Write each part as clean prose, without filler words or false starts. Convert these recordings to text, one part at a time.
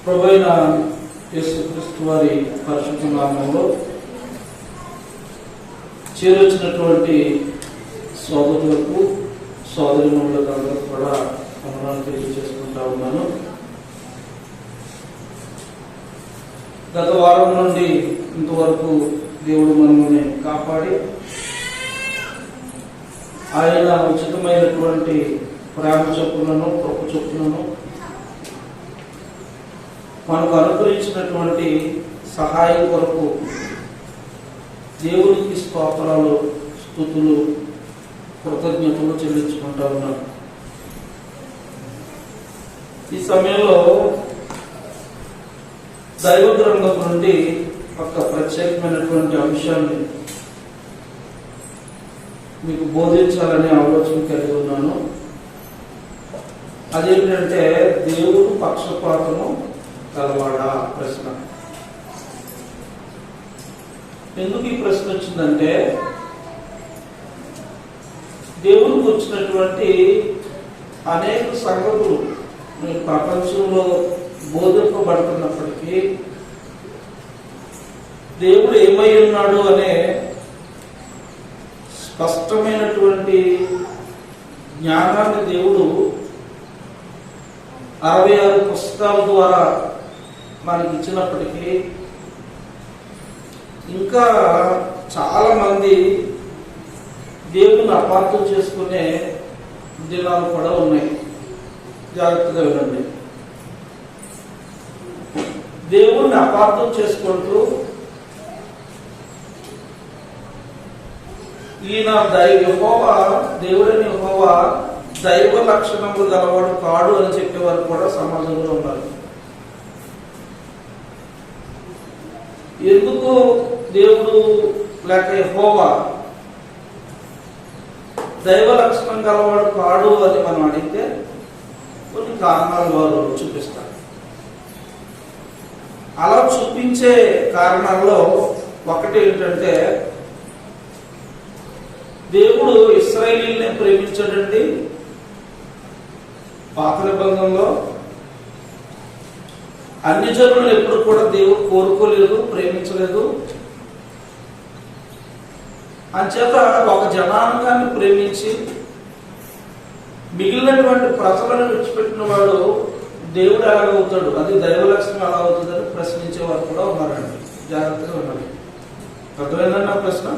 ప్రభువైన యేసుక్రీస్తు వారి పరిశుద్ధ నామములో చేరొచ్చినటువంటి సోదరులకు సోదరీమణులకు అందరూ కూడా వందనాలు తెలియజేసుకుంటా ఉన్నాను. గత వారం నుండి ఇంతవరకు దేవుడు మనల్ని కాపాడి ఆయన ఉచితమైనటువంటి ప్రేమ చొప్పులను కృప చొప్పులను మనకు అనుగ్రహించినటువంటి సహాయం కొరకు దేవునికి స్తోత్రాలు, స్తుతులు, కృతజ్ఞతలు చెల్లించుకుంటా ఉన్నాను. ఈ సమయంలో దైవ గ్రంథం నుండి ఒక ప్రత్యేకమైనటువంటి అంశాన్ని మీకు బోధించాలనే ఆలోచన కలిగి ఉన్నాను. అదేంటంటే దేవుడు పక్షపాతము కలవాడా ప్రశ్న. ఎందుకు ఈ ప్రశ్న వచ్చిందంటే దేవుడికి వచ్చినటువంటి అనేక సంగతులు మీరు ప్రపంచంలో బోధింపబడుతున్నప్పటికీ దేవుడు ఏమై ఉన్నాడు అనే స్పష్టమైనటువంటి జ్ఞానాన్ని దేవుడు 66 పుస్తకాల ద్వారా మనకి ఇచ్చినప్పటికీ ఇంకా చాలా మంది దేవుని అపార్థం చేసుకునే దినాలు కూడా ఉన్నాయి. జాగ్రత్తగా వినండి. దేవుణ్ణి అపార్థం చేసుకుంటూ ఈయన యెహోవా దేవుడని యెహోవా దైవ లక్షణములు గలవాడు కాడు అని చెప్పేవారు కూడా సమాజంలో ఉన్నారు. ఎందుకు దేవుడు లేక యెహోవా దైవ లక్షణం గలవాడు కాడు అని మనం అడిగితే కొన్ని కారణాలు వారు చూపిస్తారు. అలా చూపించే కారణాల్లో ఒకటి ఏంటంటే దేవుడు ఇశ్రాయేలీయుల్ని ప్రేమించాడండి. పాత నిబంధనలో అన్ని జనులను ఎప్పుడు కూడా దేవుడు కోరుకోలేదు, ప్రేమించలేదు. అంచేత ఒక జనాంగాన్ని ప్రేమించి మిగిలినటువంటి ప్రజలను విడిచిపెట్టిన వాడు దేవుడు ఎలాగవుతాడు, అది దైవ లక్షణం ఎలా అవుతుందని ప్రశ్నించే వారు కూడా ఉన్నారండి. జాగ్రత్తగా ఉండాలి. అర్థమైందండి నా ప్రశ్న?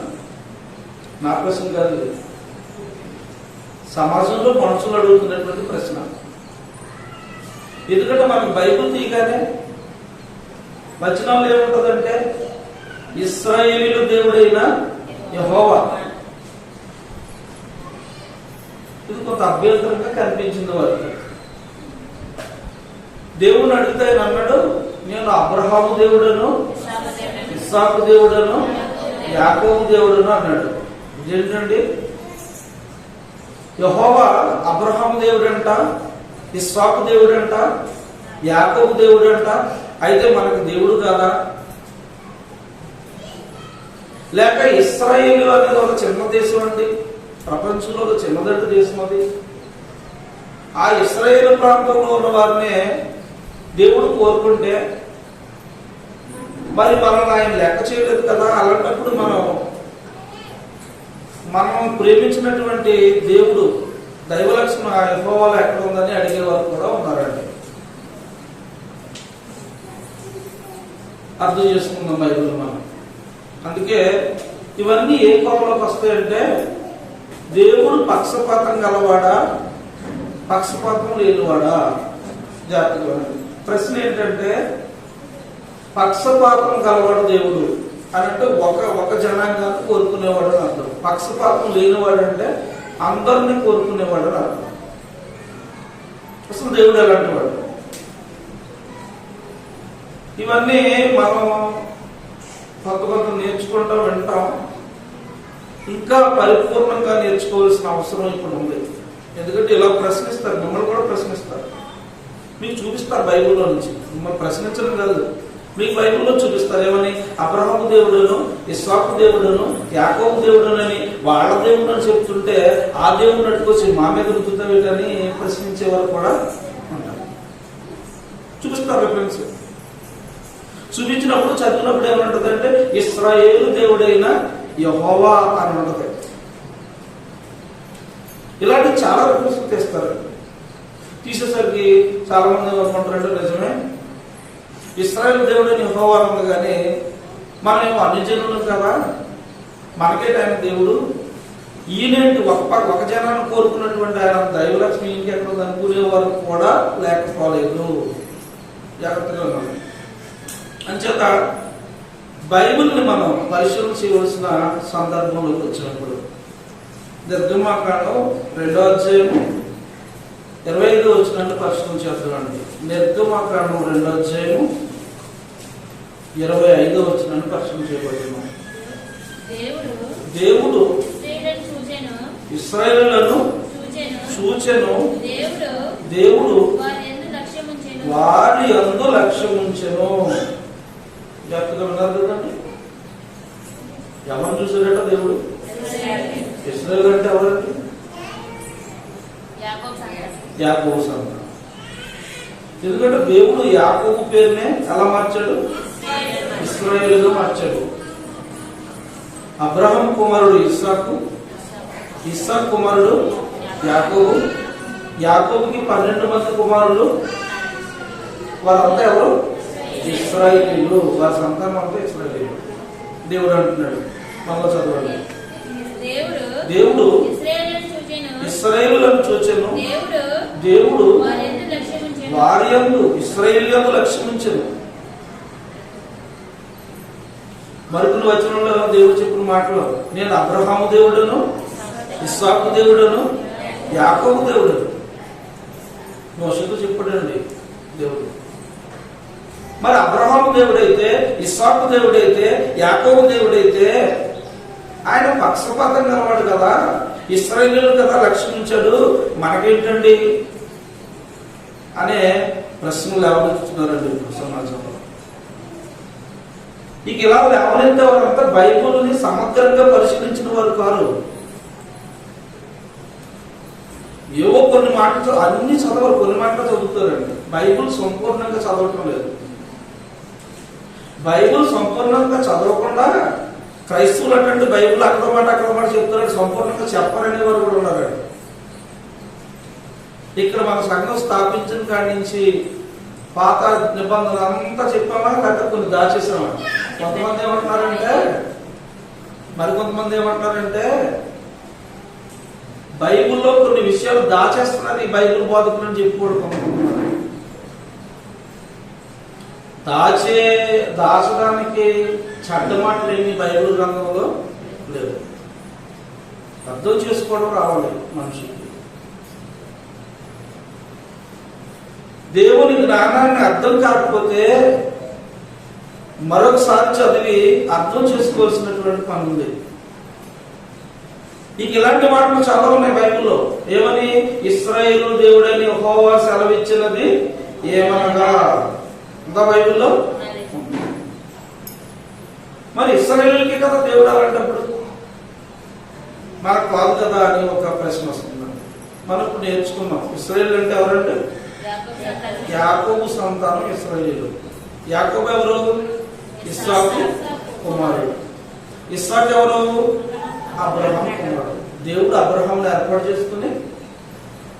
నా ప్రశ్న కాదు, సమాజంలో మనుషులు అడుగుతున్నటువంటి ప్రశ్న. ఎందుకంటే మనకు బైబిల్ తీయగానే వచనంలో ఏముంటుందంటే ఇశ్రాయేలీయుల దేవుడైన యెహోవా. ఇది కొంత అభ్యంతరంగా కనిపించింది వారికి. దేవుని అడిగితే ఆయన అన్నాడు, నేను అబ్రహాము దేవుడను, ఇస్సాకు దేవుడను, యాకోబు దేవుడను అన్నాడు. ఇదేంటండి? యెహోవా అబ్రహాము దేవుడంట, ఇస్సాకు దేవుడంట, యాకోబు దేవుడంట. అయితే మనకు దేవుడు కాదా? లేక ఇశ్రాయేలు అనేది ఒక చిన్న దేశం అండి, ప్రపంచంలో ఒక చిన్నదండి దేశం అది. ఆ ఇశ్రాయేలు ప్రాంతంలో ఉన్న వారినే దేవుడు కోరుకుంటే మరి మనల్ని ఆయన లెక్క చేయలేదు కదా. అలాంటప్పుడు మనం ప్రేమించినటువంటి దేవుడు దైవ లక్షణం యెహోవాలో ఎక్కడ ఉందని అడిగేవారు కూడా ఉన్నారండి. అర్థం చేసుకుందాం బైబిల్ మనం. అందుకే ఇవన్నీ ఏ కోపంలోకి వస్తాయంటే దేవుడు పక్షపాతం గలవాడా, పక్షపాతం లేనివాడా? జాగ్రత్తగా ప్రశ్న ఏంటంటే పక్షపాతం గలవాడు దేవుడు అని అంటే ఒక జనాంగాన్ని కోరుకునేవాడు అని అర్థం. పక్షపాతం లేనివాడు అంటే అందరినీ కోరుకునేవాడు అని అర్థం. అసలు దేవుడు ఎలాంటి వాడు? ఇవన్నీ మనం కొంత నేర్చుకుంటాం, వింటాం. ఇంకా పరిపూర్ణంగా నేర్చుకోవాల్సిన అవసరం ఇప్పుడు ఉంది. ఎందుకంటే ఇలా ప్రశ్నిస్తారు, మిమ్మల్ని కూడా ప్రశ్నిస్తారు, మీకు చూపిస్తారు బైబిల్లో నుంచి. మిమ్మల్ని ప్రశ్నించడం కాదు, మీకు బైబిల్లో చూపిస్తారు ఏమని? అబ్రహాము దేవుడును, ఇస్సాకు దేవుడును, యాకోబు దేవుడునని వాళ్ళ దేవుడు అని చెప్తుంటే ఆ దేవుడు అట్టుకొచ్చి మా మీద రుద్దుతావేటని ప్రశ్నించేవారు కూడా ఉంటారు. చూపిస్తారు రిఫరెన్స్. చూపించినప్పుడు చదివినప్పుడు ఏమంటుందంటే ఇశ్రాయేలు దేవుడైన యెహోవా అని ఉంటుంది. ఇలాంటి చాలా రిఫరెన్స్ తీస్తారు. తీసేసరికి చాలా మంది ఏమనుకుంటారంటే నిజమే ఇశ్రాయేలు దేవుడైన యెహోవా ఉంది, కానీ మనమేమో అన్ని జనులు కదా, మనకే ఆయన దేవుడు, ఈయనేంటి ఒక జనాన్ని కోరుకున్నటువంటి ఆయన దైవలక్ష్మి ఇంకెక్కడ అనుకునే వారు కూడా లేకపోలేదు. జాగ్రత్తగా ఉన్నాం. అంచేత బైబిల్ని మనం పరిశీలన చేయవలసిన సందర్భంలోకి వచ్చినప్పుడు నిర్గమాకాండం 2వ అధ్యాయం 25వ వచనాన్ని పరిశీలన చేద్దామండి. నిర్గమాకాండం 2వ అధ్యాయం 25వ వచనాన్ని పరిశీలన చేయబడుతున్నాం. దేవుడు ఇశ్రాయేలులను చూచెను, దేవుడు వారి యందు లక్ష్యముంచెను. జాగ్రత్తగా ఉన్నారు కదండి. ఎవరు చూసారట దేవుడు? ఇశ్రాయేలు అంటే ఎవరండి? యాకోబు సంతానం. ఎందుకంటే దేవుడు యాకోబు పేరునే ఎలా మార్చాడు? ఇశ్రాయేలుగా మార్చాడు. అబ్రహాం కుమారుడు ఇస్సాకు, ఇస్సాకు కుమారుడు యాకోబు, యాకోబుకి 12 మంది కుమారులు. వారంతా ఎవరు? ఇశ్రాయేలీయులు. వారి సంతానం అంతా ఇశ్రాయేలీయులు. దేవుడు అంటున్నాడు మళ్ళా చదవండి. దేవుడు ఇశ్రాయేలులను చూచెను, దేవుడు వారి యందు ఇశ్రాయేలీయులను లక్ష్యముంచెను. మరికొన్ని వచనంలో దేవుడు చెప్పిన మాటలు నేను అబ్రహాము దేవుడును, ఇస్సాకు దేవుడును, యాకోబు దేవుడును. మోషేతో చెప్పాడండి దేవుడు. మరి అబ్రహాము దేవుడైతే, ఇస్సాకు దేవుడైతే, యాకోబు దేవుడైతే ఆయన పక్షపాతం గలవాడు కదా, ఇశ్రాయేలీయులు కదా లక్ష్మించాడు, మనకేంటండి అనే ప్రశ్నలు లేవనెత్తుతున్నారండి సమాజంలో. ఇక ఇలా లేవనెత్తే వారంతా బైబిల్ని సమగ్రంగా పరిశీలించిన వారు కాదు. ఏవో కొన్ని మాటలు అన్ని చదవరు, కొన్ని మాటలు చదువుతారండి. బైబిల్ సంపూర్ణంగా చదవటం లేదు. బైబిల్ సంపూర్ణంగా చదవకుండా క్రైస్తవులు అంటే బైబిల్ అక్కడ మాట చెప్తారండి, సంపూర్ణంగా చెప్పరనే వారు కూడా ఉన్నారండి. ఇక్కడ మన సంఘం స్థాపించిన కాడి నుంచి పాత నిబంధనలు అంతా చెప్పామా, లేకపోతే కొన్ని దాచేసామా? కొంతమంది ఏమంటున్నారంటే, మరికొంతమంది ఏమంటున్నారంటే బైబిల్లో కొన్ని విషయాలు దాచేస్తున్నారు ఈ బైబిల్ బోధకులు అని చెప్పుకోవడం. దాచడానికి చెడ్డ మాటలు ఏమి బైబిల్ గ్రంథంలో లేవు. అర్థం చేసుకోవడం రావాలి మనిషికి. దేవుని జ్ఞానాన్ని అర్థం కాకపోతే మరొకసారి చదివి అర్థం చేసుకోవాల్సినటువంటి పని ఉంది. ఇక ఇలాంటి మాటలు చాలా ఉన్నాయి బైబిల్లో. ఏమని? ఇశ్రాయేలు దేవుడని యెహోవా సెలవిచ్చినది ఏమనగా ఉందా బైబిల్లో? మరి ఇశ్రాయేలుకి కదా దేవుడు అలాంటప్పుడు మనకు కాదు కదా అని ఒక ప్రశ్న వస్తుంది. మనం ఇప్పుడు నేర్చుకున్నాం ఇశ్రాయేలు అంటే ఎవరంటే యాకోబు సంతానం ఇశ్రాయేలు. యాకోబు ఎవరు? ఇస్సాకు కుమారుడు. ఇస్సాకు ఎవరు? అబ్రహాం కుమారుడు. దేవుడు అబ్రహాంను ఏర్పాటు చేసుకుని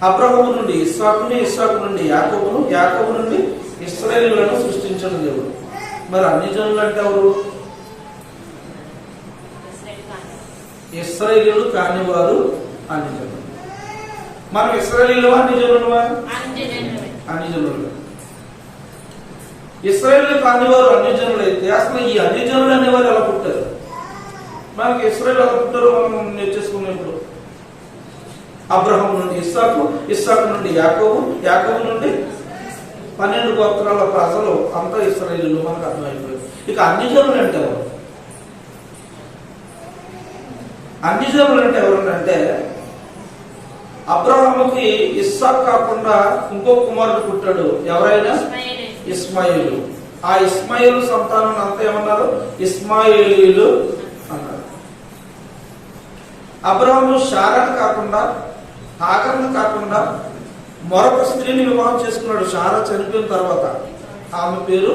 అబ్రహాము నుండి ఇస్సాకుని, ఇస్సాకు నుండి యాకోబును, యాకోబు నుండి ఇశ్రాయేలులను సృష్టించిన దేవుడు. మరి అన్ని జనులు అంటే ఎవరు? ఇశ్రాయేలీయులు కాని వారు అన్ని జనులు. మనం ఇశ్రాయేలీయులు అన్ని జనులువా? అన్ని జనులు. ఇశ్రాయేలు కాని వారు అన్ని జనులు అయితే అసలు ఈ అన్ని జనులు అనేవారు ఎలా పుట్టారు? మనకి ఇశ్రాయేలు ఎలా పుట్టారో మనం నేర్చేసుకున్నప్పుడు అబ్రహాం నుండి ఇస్సాకు, ఇస్సాకు నుండి యాకోబు, యాకోబు నుండి 12 గోత్రాల ప్రజలు అంతా ఇశ్రాయేలీయులు మనకు అర్థమైపోయింది. ఇక అన్ని జనులు అంటే ఎవరు? అన్ని జనులు అంటే ఎవరంటే అబ్రహాముకి ఇస్సాకు కాకుండా ఇంకో కుమారుడు పుట్టాడు. ఎవరైనా? ఇస్మాయిలు. ఆ ఇస్మాయిలు సంతానం అంతా ఏమన్నారు? ఇస్మాయిలీలు అన్నారు. అబ్రహాము శారాను కాకుండా, హాగరును కాకుండా మరొక స్త్రీని వివాహం చేసుకున్నాడు శారా చనిపోయిన తర్వాత. ఆమె పేరు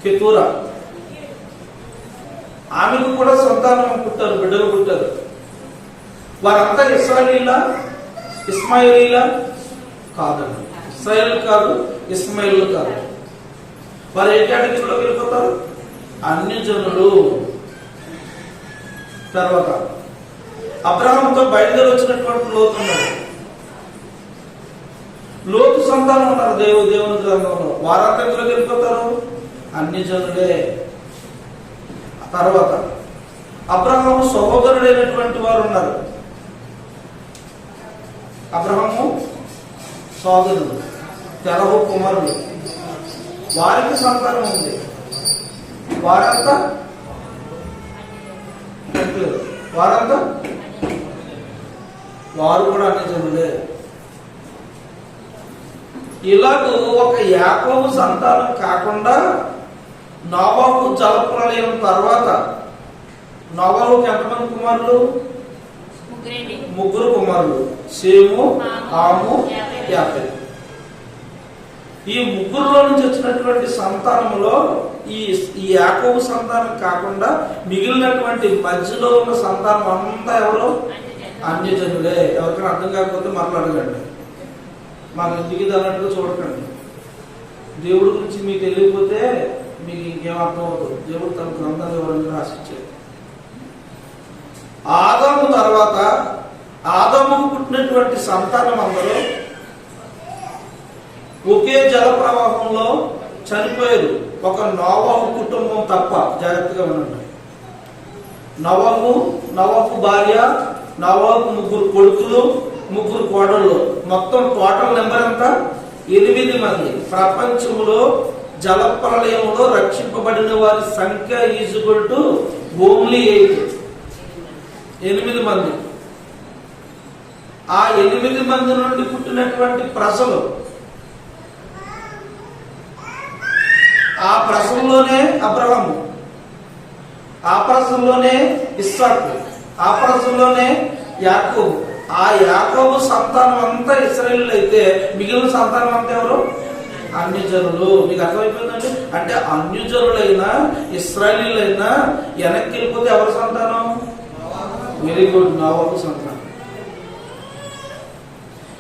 కెతూరా. ఆమెకు కూడా సంతానం పుట్టారు, బిడ్డలు పుట్టారు. వారంతా ఇస్రాయేలీలా, ఇస్మాయిలీలా? కాదండి, ఇస్రాయేల్ కాదు, ఇస్మాయిల్ కాదు. వారు ఏ కేటగిరీలో వెళ్ళిపోతారు? అన్యజనులు. తర్వాత అబ్రహాముతో బయలుదేరి వచ్చినటువంటి లోతు ఉన్నాడు. లోతు సంతానం ఉన్నారు దేవుని గ్రంథంలో. వారంతా ఎందులోకి వెళ్ళిపోతారు? అన్యజనులే. తర్వాత అబ్రహాము సహోదరుడైనటువంటి వారు ఉన్నారు. అబ్రహాము సోదరుడు, తెరహు కుమారుడు. వారికి సంతానం ఉంది. వారంతా వారు కూడా అన్యజనులే. ఇలాగూ ఒక యాకోబు సంతానం కాకుండా నోవహు జలప్రళయం తర్వాత నోవహుకి ఎంతమంది కుమారులు? ముగ్గురు కుమారులు, షేము, హాము, యాఫెతు. ఈ ముగ్గురులో నుంచి వచ్చినటువంటి సంతానంలో ఈ యాకోబు సంతానం కాకుండా మిగిలినటువంటి మధ్యలో ఉన్న సంతానం అంతా ఎవరు? అన్యజనులే. ఎవరికైనా అర్థం కాకపోతే మరలా అడగండి. మాకు ఎందుకు ఇది అన్నట్టుగా చూడకండి. దేవుడి గురించి మీకు తెలియకపోతే మీకు ఇంకేం అర్థం అవుతుంది. దేవుడు తన గ్రంథాలు ఎవరైనా రాసిచ్చాడు. ఆదాము తర్వాత ఆదాముకు పుట్టినటువంటి సంతానం అందరూ ఒకే జల ప్రవాహంలో చనిపోయారు. ఒక నోవహు కుటుంబం తప్ప. జాగ్రత్తగా ఉండండి. నోవహు భార్య, నోవహుకు ముగ్గురు కొడుకులు, ముగ్గురు కోడళ్ళు. మొత్తం టోటల్ నెంబర్ ఎంత? 8 మంది. ప్రపంచంలో జలప్రలయంలో రక్షింపబడిన వారి సంఖ్య ఈజ్వల్ టు ఓన్లీ 8 మంది. ఆ 8 మంది నుండి పుట్టినటువంటి ప్రజలు, ఆ ప్రజల్లోనే అబ్రహాము, ఆ ప్రజల్లోనే ఇస్సాకు, ఆ ప్రజల్లోనే యాకోబు. ఆ యాకోబు సంతానం అంతా ఇశ్రాయేలు అయితే మిగిలిన సంతానం అంతా ఎవరు? అన్యజనులు. మీకు అర్థమైపోయిందండి? అంటే అన్యజనులైనా ఇశ్రాయేలీలైనా వెనక్కి వెళ్ళిపోతే ఎవరి సంతానం? వెరీ గుడ్, నోవహు సంతానం.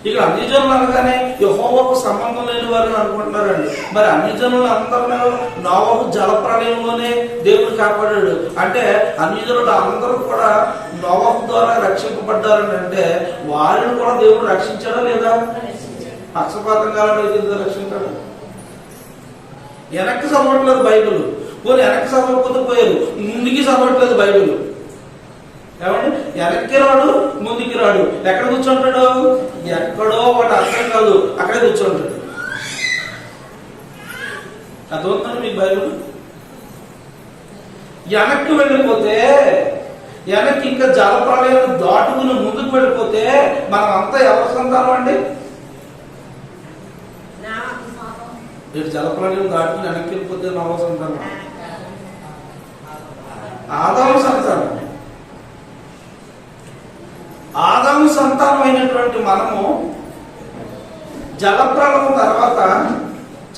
ఇక్కడ అన్యజనులు అనగానే యెహోవాకు సంబంధం లేని వారిని అనుకుంటున్నారండి. మరి అన్యజనులు అందరూ నోవహు జలప్రళయంలోనే దేవుడు కాపాడాడు అంటే అన్యజనులు అందరూ కూడా నోవహు ద్వారా రక్షింపబడ్డారని అంటే వారిని కూడా దేవుడు రక్షించాడా లేదా? పక్షపాతం కాలంలో రక్షించాడు. వెనక్కి చదవట్లేదు బైబిల్. పోనీ వెనక్కి చదవకపోతే పోయారు, ముందుకి చదవట్లేదు బైబిల్. ఏమండి? వెనక్కి రాడు, ముందుకి రాడు. ఎక్కడ కూర్చుంటాడు? ఎక్కడో ఒకటి అర్థం కాదు, అక్కడే కూర్చుంటాడు. అర్థమవుతుంది మీకు బైబిల్? వెనక్కి వెళ్ళిపోతే, వెనక్కి ఇంకా జలప్రళయం దాటుకుని ముందుకు వెళ్ళిపోతే మనం అంతా ఎవరి సంతానం అండి? జలప్రళయం దాటుకుని వెనక్కి వెళ్ళిపోతే నోవహు సంతానం, ఆదాము సంతానం. ఆదాము సంతానం అయినటువంటి మనము జలప్రళయం తర్వాత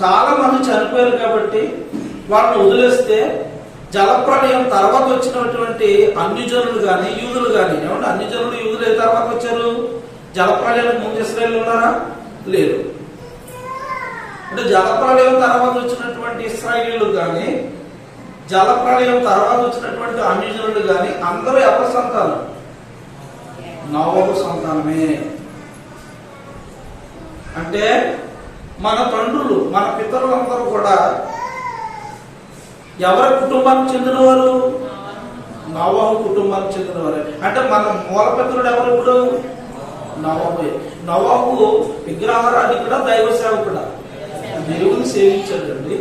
చాలా మంది చనిపోయారు కాబట్టి వాళ్ళని వదిలేస్తే జలప్రళయం తర్వాత వచ్చినటువంటి అన్యజనులు కానీ యూదులు కానీ, ఏమంటే అన్యజనులు యూదులు ఏ తర్వాత వచ్చారు? జలప్రళయానికి ముందు ఇశ్రాయేలు ఉన్నారా? లేరు. అంటే జలప్రళయం తర్వాత వచ్చినటువంటి ఇశ్రాయేలీలు కానీ జలప్రళయం తర్వాత వచ్చినటువంటి అన్యజనులు కానీ అందరూ ఎవరి సంతానం? నోవహు సంతానమే. అంటే మన తండ్రులు, మన పితరులందరూ కూడా ఎవరి కుటుంబానికి చెందినవారు? నోవహు కుటుంబానికి చెందినవారు. అంటే మన మూల పితరుడు ఎవరు? ఇప్పుడు నోవహు. నోవహు విగ్రహారాధికుడా, దైవ సేవకుడా? దేవుని సేవించాడండి.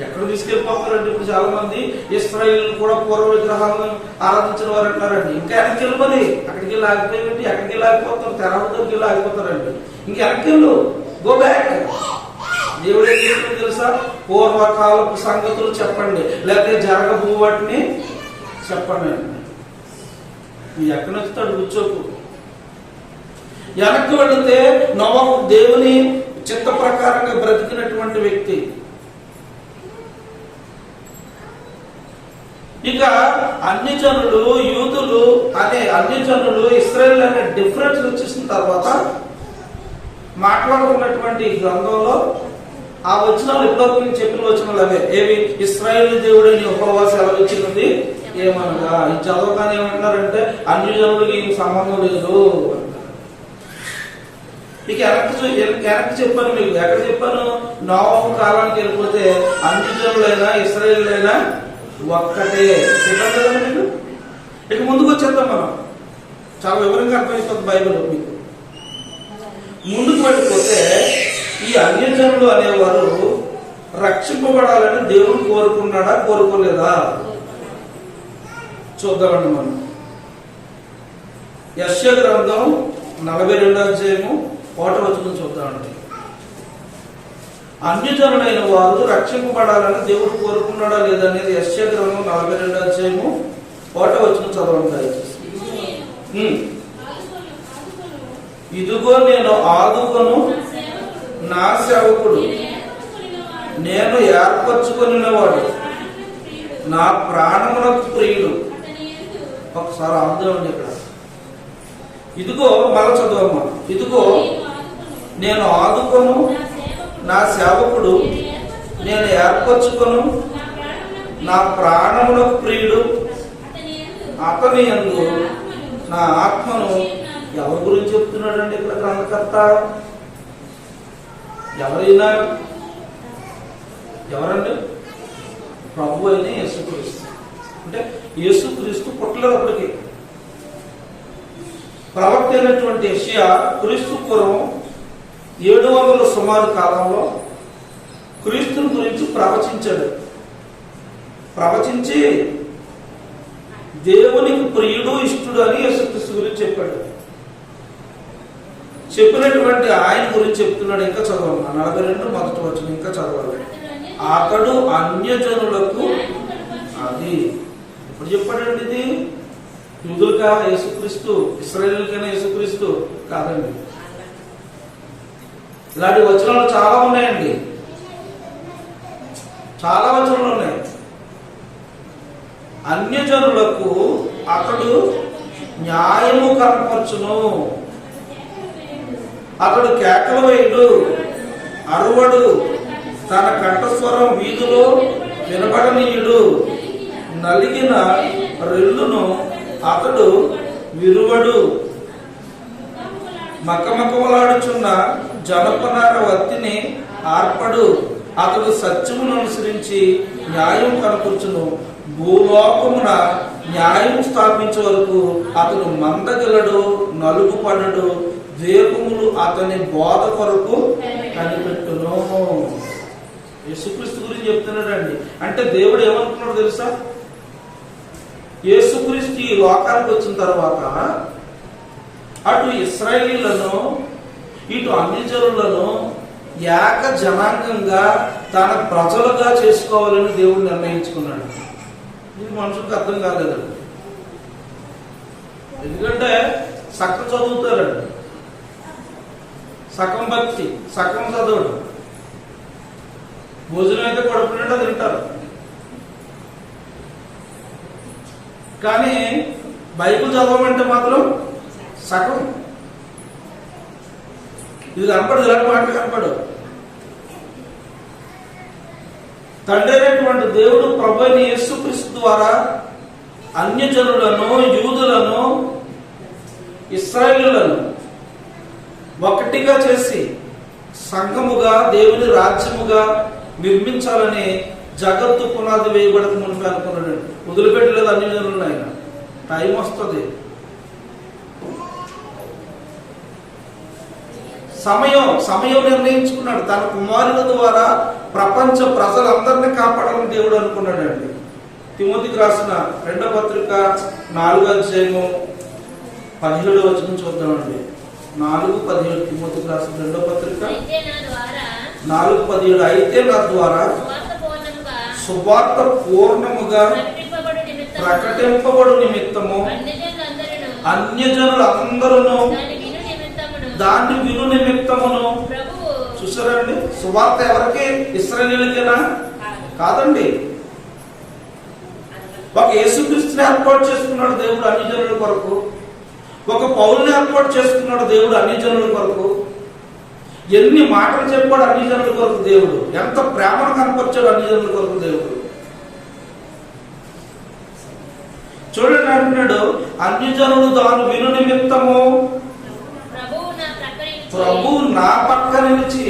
ఎక్కడ తీసుకెళ్ళిపోతారండి? ఇప్పుడు చాలా మంది ఇశ్రాయేలు కూడా పూర్వ విగ్రహాలను ఆరాధించిన వారు అంటారండి. ఇంకా వెనక్కి వెళ్ళిపోయి అక్కడికి వెళ్ళి ఆగిపోయి ఎక్కడికి వెళ్ళి ఆగిపోతారు? తెరహు దగ్గరికి వెళ్ళి ఆగిపోతారండి. ఇంక వెనక్కి వెళ్ళు, గో బ్యాక్. దేవుడు ఏం చేస్తున్నాడు తెలుసా? పూర్వకాలపు సంగతులు చెప్పండి, లేకపోతే జరగబో వాటిని చెప్పండి. నువ్వు ఎక్కడ నచ్చుతాడు కూర్చోకు. వెనక్కి వెళితే నోవహు దేవుని చిత్త ప్రకారంగా బ్రతికినటువంటి వ్యక్తి. ఇక అన్ని జనులు, యూదులు అనే అన్ని జనులు, ఇశ్రాయేల్ అనే డిఫరెన్స్ వచ్చేసిన తర్వాత మాట్లాడుకున్నటువంటి గ్రంథంలో ఆ వచనాలు ఎప్పటివరకు నేను చెప్పిన వచనాలు అవే. ఏవి? ఇశ్రాయేలు దేవుడని యెహోవా సెలవిచ్చినది ఏమనగా. ఈ చదవగానే ఏమంటున్నారంటే అన్ని జనులకి ఏం సంబంధం లేదు. ఇక వెనక్కి చెప్పాను మీకు. ఎక్కడ చెప్పాను? నోవహు కాలానికి వెళ్ళిపోతే అన్ని జనులైనా ఇశ్రాయేలైనా ఒక్కటే చెప్పాను కదండి మీకు. ఇక ముందుకు వచ్చేద్దాం మనం. చాలా వివరంగా అర్థమైపోతుంది బైబిల్ మీకు. ముందుకు వెళ్ళిపోతే ఈ అన్యజనులు అనేవారు రక్షింపబడాలని దేవుడు కోరుకున్నాడా, కోరుకోలేదా? చూద్దామండి మనం. యెషయా గ్రంథం 42వ అధ్యాయము 1వ వచనం చూద్దామండి. అన్యజనులైన వారు రక్షింపబడాలని దేవుడు కోరుకున్నాడా లేదనేది యెషయా గ్రంథం 42వ అధ్యాయము 1వ వచనం చదవండి దయచేసి. ఇదిగో నేను ఆదుకొను నా సేవకుడు, నేను ఏర్పరచుకొనినవాడు, నా ప్రాణమునకు ప్రియుడు. ఒకసారి ఆపుదామండి ఇక్కడ. ఇదిగో మళ్ళా చదువమ్మా. ఇదిగో నేను ఆదుకొను నా సేవకుడు, నేను ఏర్పరచుకొను నా ప్రాణమునకు ప్రియుడు, అతని యందు నా ఆత్మను. ఎవరి గురించి చెప్తున్నాడండి ఇక్కడ గ్రంథకర్త? ఎవరైనా ఎవరండి? ప్రభు అయిన యేసుక్రీస్తు. అంటే యేసుక్రీస్తు పుట్టలేదు అప్పటికి. ప్రవక్త అయినటువంటి యెషయా క్రీస్తు పూర్వం 700 సుమారు కాలంలో క్రీస్తుని గురించి ప్రవచించాడు. ప్రవచించి దేవునికి ప్రియుడు, ఇష్టుడు అని యేసుక్రీస్తు గురించి చెప్పాడు. చెప్పినటువంటి ఆయన గురించి చెప్తున్నాడు. ఇంకా చదవాలి 42 మొదటి వచనం ఇంకా చదవాలి. అతడు అన్యజనులకు, అది ఇప్పుడు చెప్పాడండి. ఇది యూదులుగా యేసుక్రీస్తు, ఇశ్రాయేలుకైనా యేసుక్రీస్తు కాదండి. ఇలాంటి వచనాలు చాలా ఉన్నాయండి, చాలా వచనాలు ఉన్నాయి. అన్యజనులకు అతడు న్యాయము కనపరచును. అతడు కేకలు వేయుడు, అరువడు, తన కంఠస్వరం వీధిలో వినబడనీయుడు, నలిగిన రెల్లును అతడు విరువడు, మకమకమలాడుచున్న జనపనార వత్తిని ఆర్పడు. అతడు సత్యమును అనుసరించి న్యాయం కనపరుచును. భూలోకమున న్యాయం స్థాపించే వరకు అతడు మందగిలడు, నలుగుపడడు. దీపములు అతని బోధ కొరకు కనిపెట్టును. యేసుక్రీస్తు గురించి చెప్తున్నాడండి. అంటే దేవుడు ఏమనుకున్నాడు తెలుసా? యేసుక్రీస్తు ఈ లోకానికి వచ్చిన తర్వాత అటు ఇశ్రాయేలీయులను ఇటు అన్యజనులను ఏక జనాంగంగా తన ప్రజలుగా చేసుకోవాలని దేవుడు నిర్ణయించుకున్నాడు. ఇది మనుషులకు అర్థం కాలేదండి. ఎందుకంటే సగం చదువుతారండి, సగం భక్తి, సగం చదవడం. భోజనం అయితే కడుపునిండా తింటారు, కానీ బైబిల్ చదవమంటే మాత్రం సగం. ఇది కనపడదు, ఇలాంటి మాటలు కనపడవు. తండ్రి అయినటువంటి దేవుడు ప్రభు అయిన యేసుక్రీస్తు ద్వారా అన్యజనులను, యూదులను, ఇశ్రాయేలులను ఒకటిగా చేసి సంఘముగా, దేవుని రాజ్యముగా నిర్మించాలని జగత్తు పునాది వేయబడక మునిపి అనుకున్నాడు. వదిలిపెట్టలేదు అన్యజనులను. ఆయన టైం వస్తుంది, సమయం నిర్ణయించుకున్నాడు. తన కుమారుల ద్వారా ప్రపంచ ప్రజలందరినీ కాపాడాలని దేవుడు అనుకున్నాడు అండి. తిమోతికి రాసిన 2వ పత్రిక 4వ అధ్యాయము 17వ వచనం చూద్దామండి. 4:17 తిమోతికి రాసిన 2వ పత్రిక. 4:17 అయితే నా ద్వారా సువార్త పూర్ణముగా ప్రకటింపబడు నిమిత్తము అన్యజనులందరూ దాన్ని విను నిమిత్తమును. చూసారండి, సువార్త ఎవరికి? ఇశ్రాయేలీయులకేనా? కాదండి. ఒక యేసుక్రీస్తుని ఏర్పాటు చేసుకున్నాడు దేవుడు అన్ని జనుల కొరకు. ఒక పౌలుని ఏర్పాటు చేసుకున్నాడు దేవుడు అన్ని జనుల కొరకు. ఎన్ని మాటలు చెప్పాడు అన్ని జనుల కొరకు దేవుడు. ఎంత ప్రేమను కనపరిచాడు అన్ని జనుల కొరకు దేవుడు. చూడండి, అంటున్నాడు అన్ని జనులు దాని విను నిమిత్తము ప్రభు నా పక్క నిలిచి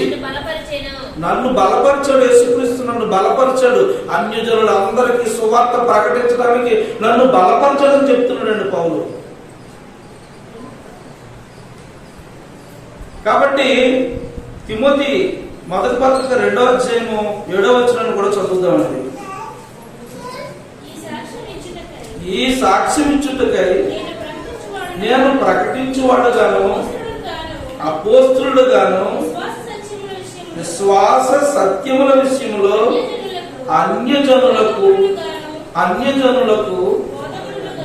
నన్ను బలపరిచాడు. యేసుక్రీస్తు నన్ను బలపరిచాడు. అన్యజనులందరికీ సువార్త ప్రకటించడానికి నన్ను బలపరచడం చెప్తున్నాడండి పౌలు. కాబట్టి తిమోతి మొదటి పత్రిక 2వ అధ్యాయము 7వ వచనాన్ని కూడా చదువుదామండి. ఈ సాక్ష్యం ఇచ్చుటకై నేను ప్రకటించువాడుగాను అపోస్తలుడుగాను విశ్వాస సత్యముల విషయంలో అన్యజనులకు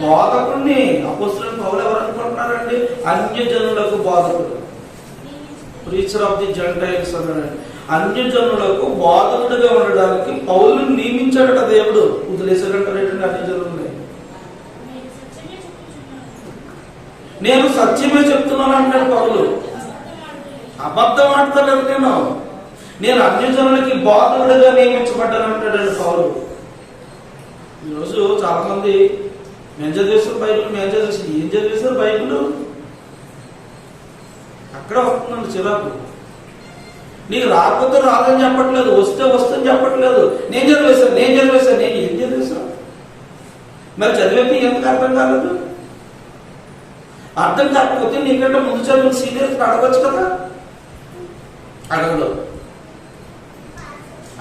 బోధకుడిని. అపోస్తలుడు పౌలు ఎవరు అనుకుంటున్నారండి? అన్యజనులకు బోధకుడు, ప్రీచర్ ఆఫ్ ది జెంటైల్స్ అన్నాడండి. అన్యజనులకు బోధకుడిగా ఉండడానికి పౌలుని నియమించాడట దేవుడు. వదిలేసాడంటారేంటండి అన్యజనులని? నేను సత్యమే చెప్తున్నాను అంటాడు పౌలు. అబద్ధం ఆడతలేదు. నేను అన్యజనులకి బోధకుడిగా నియమించబడ్డాను అంటాడండి పౌలు. ఈరోజు చాలా మంది మేము చదివేసారు బైబిల్, మేము చదివేసారు. ఏం చదివేశారు బైబిల్? అక్కడ వస్తుందండి చిరాకు. నీకు రాకపోతే రాదని చెప్పట్లేదు, వస్తే వస్తుందని చెప్పట్లేదు. నేను చదివేశాను నేను ఏం చదివేశాను? మరి చదివితే ఎందుకు అర్థం కాలేదు? అర్థం కాకపోతే నీకంటే ముందు చదివిన సీనియర్స్ అడగచ్చు కదా.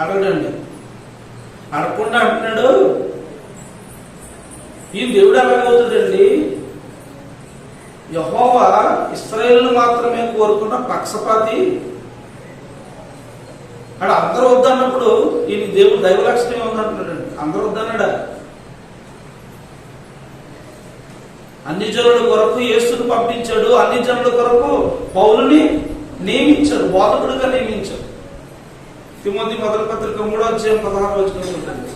అడగడండి. అడగకుండా అంటున్నాడు ఈ దేవుడు ఎలాగవుతాడండి? యెహోవా ఇశ్రాయేలును మాత్రమే కోరుకున్న పక్షపాతి. అక్కడ అందరూ వద్దన్నప్పుడు ఈ దేవుడు దైవ లక్షణం ఏమంటున్నాడండి? అందరూ వద్దన్నాడా? అన్ని జనుల కొరకు యేసును పంపించాడు. అన్ని జనుల కొరకు పౌలుని నియమించాడు, బోధకుడిగా నియమించాడు. తిమోతి మొదటి పత్రిక 3వ అధ్యాయం 16వ వచనం ఉంటుంది.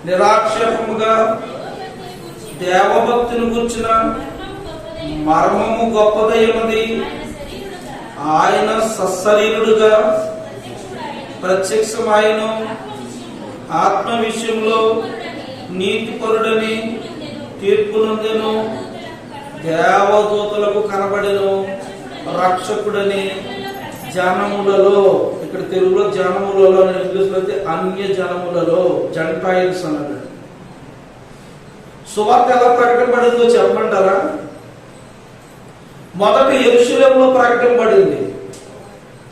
నిరాక్షేపముగా దేవభక్తిని కూర్చున్న మర్మము గొప్పదైనది. ఆయన సశరీరుడుగా ప్రత్యక్షమాయను. ఆత్మ విషయంలో నీతిపరుడని తీర్పు నొందెను. దేవదూతలకు కనబడెను. రక్షకుడని జనములలో, ఇక్కడ తెలుగులో జనములలో, ఇంగ్లీష్లో అయితే అన్య జనములలో, జెంటైల్స్ అన్నాడు. సువార్త ఎలా ప్రకటింపబడిందో చెప్పమంటారా? మొదట యెరూషలేములో ప్రకటింపబడింది,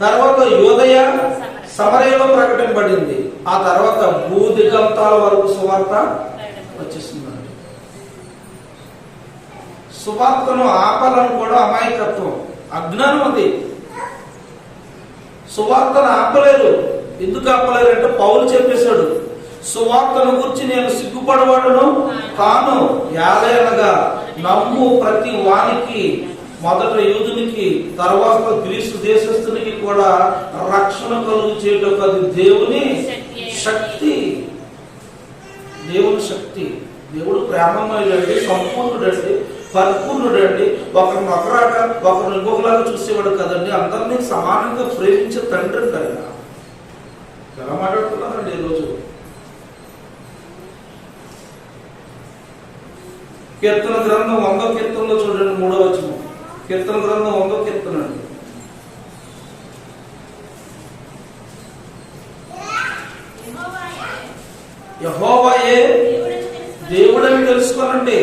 తర్వాత యూదయ సమరయలో ప్రకటింపబడింది, ఆ తర్వాత భూదిగంతాల వరకు సువార్త వచ్చేస్తుందండి. సువార్తను ఆపాలని కూడా అమాయకత్వం, అజ్ఞానం అది. సువార్తను ఆపలేరు. ఎందుకు ఆపలేరు అంటే పౌలు చెప్పేశాడు, సువార్తను గురించి నేను సిగ్గుపడవాడును కాను. యాలయనగా నమ్ము ప్రతి వానికి, మొదట యూదునికి తర్వాత గ్రీసు దేశస్థునికి కూడా రక్షణ కలుగు చేయటం. అది దేవుని శక్తి. దేవుని శక్తి. దేవుడు ప్రేమమయుడండి, సంపూర్ణుడండి, పరిపూర్ణుడండి. ఒకరిని ఒకరాగా ఒకరిని ఇంకొకలాగా చూసేవాడు కదండి. అందరినీ సమానంగా ప్రేమించే తండ్రి అంట ఆయన. ఎలా మాట్లాడుతున్నారండి ఈరోజు? కీర్తన గ్రంథం 100వ కీర్తనలో చూడండి 3వ వచనం. కీర్తన గ్రంథం 100వ కీర్తన అండి. యెహోవాయే దేవుడని తెలుసుకోనండి.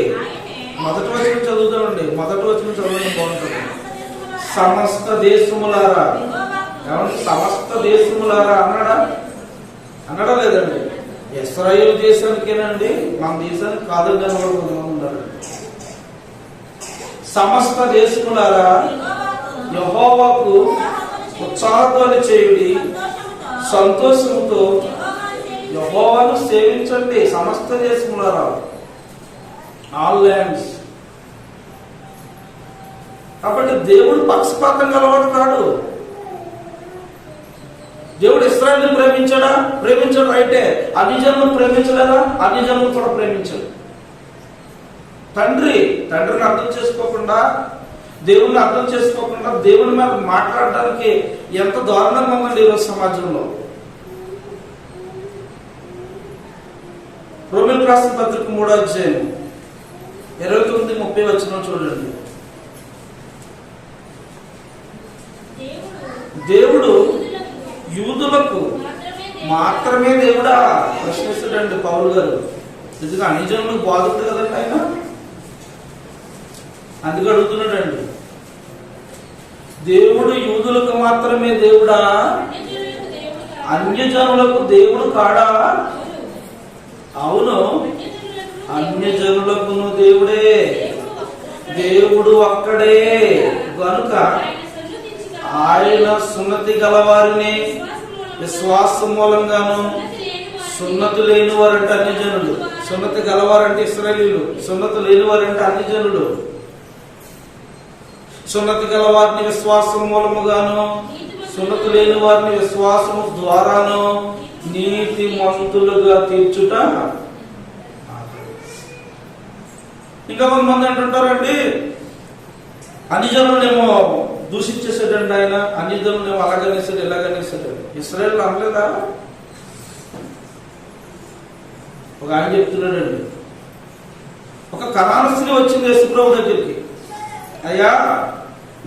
మొదటి వచనం చదువుతామండి. మొదటి వచనం చదవడం బాగుంటుంది. సమస్త దేశములారా, ఏమంటే సమస్త దేశములారా అన్నాడా లేదండి? ఇశ్రాయేలు దేశానికేనండి, మన దేశానికి కాదని ఉన్నారు. సమస్త దేశములారా యెహోవాకు ఉత్సాహధ్వని చేయుడి, సంతోషముతో యెహోవాను సేవించండి సమస్త దేశములారా, ఆల్ ల్యాండ్స్. కాబట్టి దేవుడు పక్షపాతం గలవాడు కాడు. దేవుడు ఇశ్రాయేలును ప్రేమించాడా? ప్రేమించాడు, అయితే అన్ని జనులను ప్రేమించలేదా? అన్ని జనులను కూడా ప్రేమించాడు. తండ్రిని అర్థం చేసుకోకుండా, దేవుణ్ణి అర్థం చేసుకోకుండా దేవుని మీద మాట్లాడడానికి ఎంత దారుణంగా ఉందండి ఈరోజు సమాజంలో. రోమీయులకు రాసిన పత్రిక 3వ అధ్యాయం 29-30 వచనం చూడండి. దేవుడు యూదులకు మాత్రమే దేవుడా ప్రశ్నిస్తాడండి పౌలు గారు. నిజంగా అన్ని జనులకు బాధపడు కదండి ఆయన, అందుకు అడుగుతున్నాడండి. దేవుడు యూదులకు మాత్రమే దేవుడా, అన్యజనులకు దేవుడు కాడా? అవును, అన్యజనులకును దేవుడే, దేవుడు ఒక్కడే గనుక ఆయన సున్నతి గలవారిని విశ్వాసం మూలంగాను, సున్నతి లేని వారంటే అన్యజనులు, సున్నతి గలవారంటే ఇశ్రాయేలీయులు, సున్నతి లేని వారంటే అన్యజనులు, సున్నతి గలవారిని విశ్వాసం మూలముగాను, సున్నతి లేని వారిని విశ్వాసము ద్వారాను నీతిమంతులుగా తీర్చుట. ఇంకా కొంతమంది అంటుంటారండి, అన్ని జనులనేమో దూషించేసాడండి ఆయన, అన్ని జనులనేమో అలాగనేసాడు ఇలాగనేసాడు. ఇశ్రాయేలు అనలేదా? ఒక ఆయన చెప్తున్నాడండి, ఒక కనాను స్త్రీ వచ్చింది యేసుప్రభు దగ్గరికి. అయ్యా,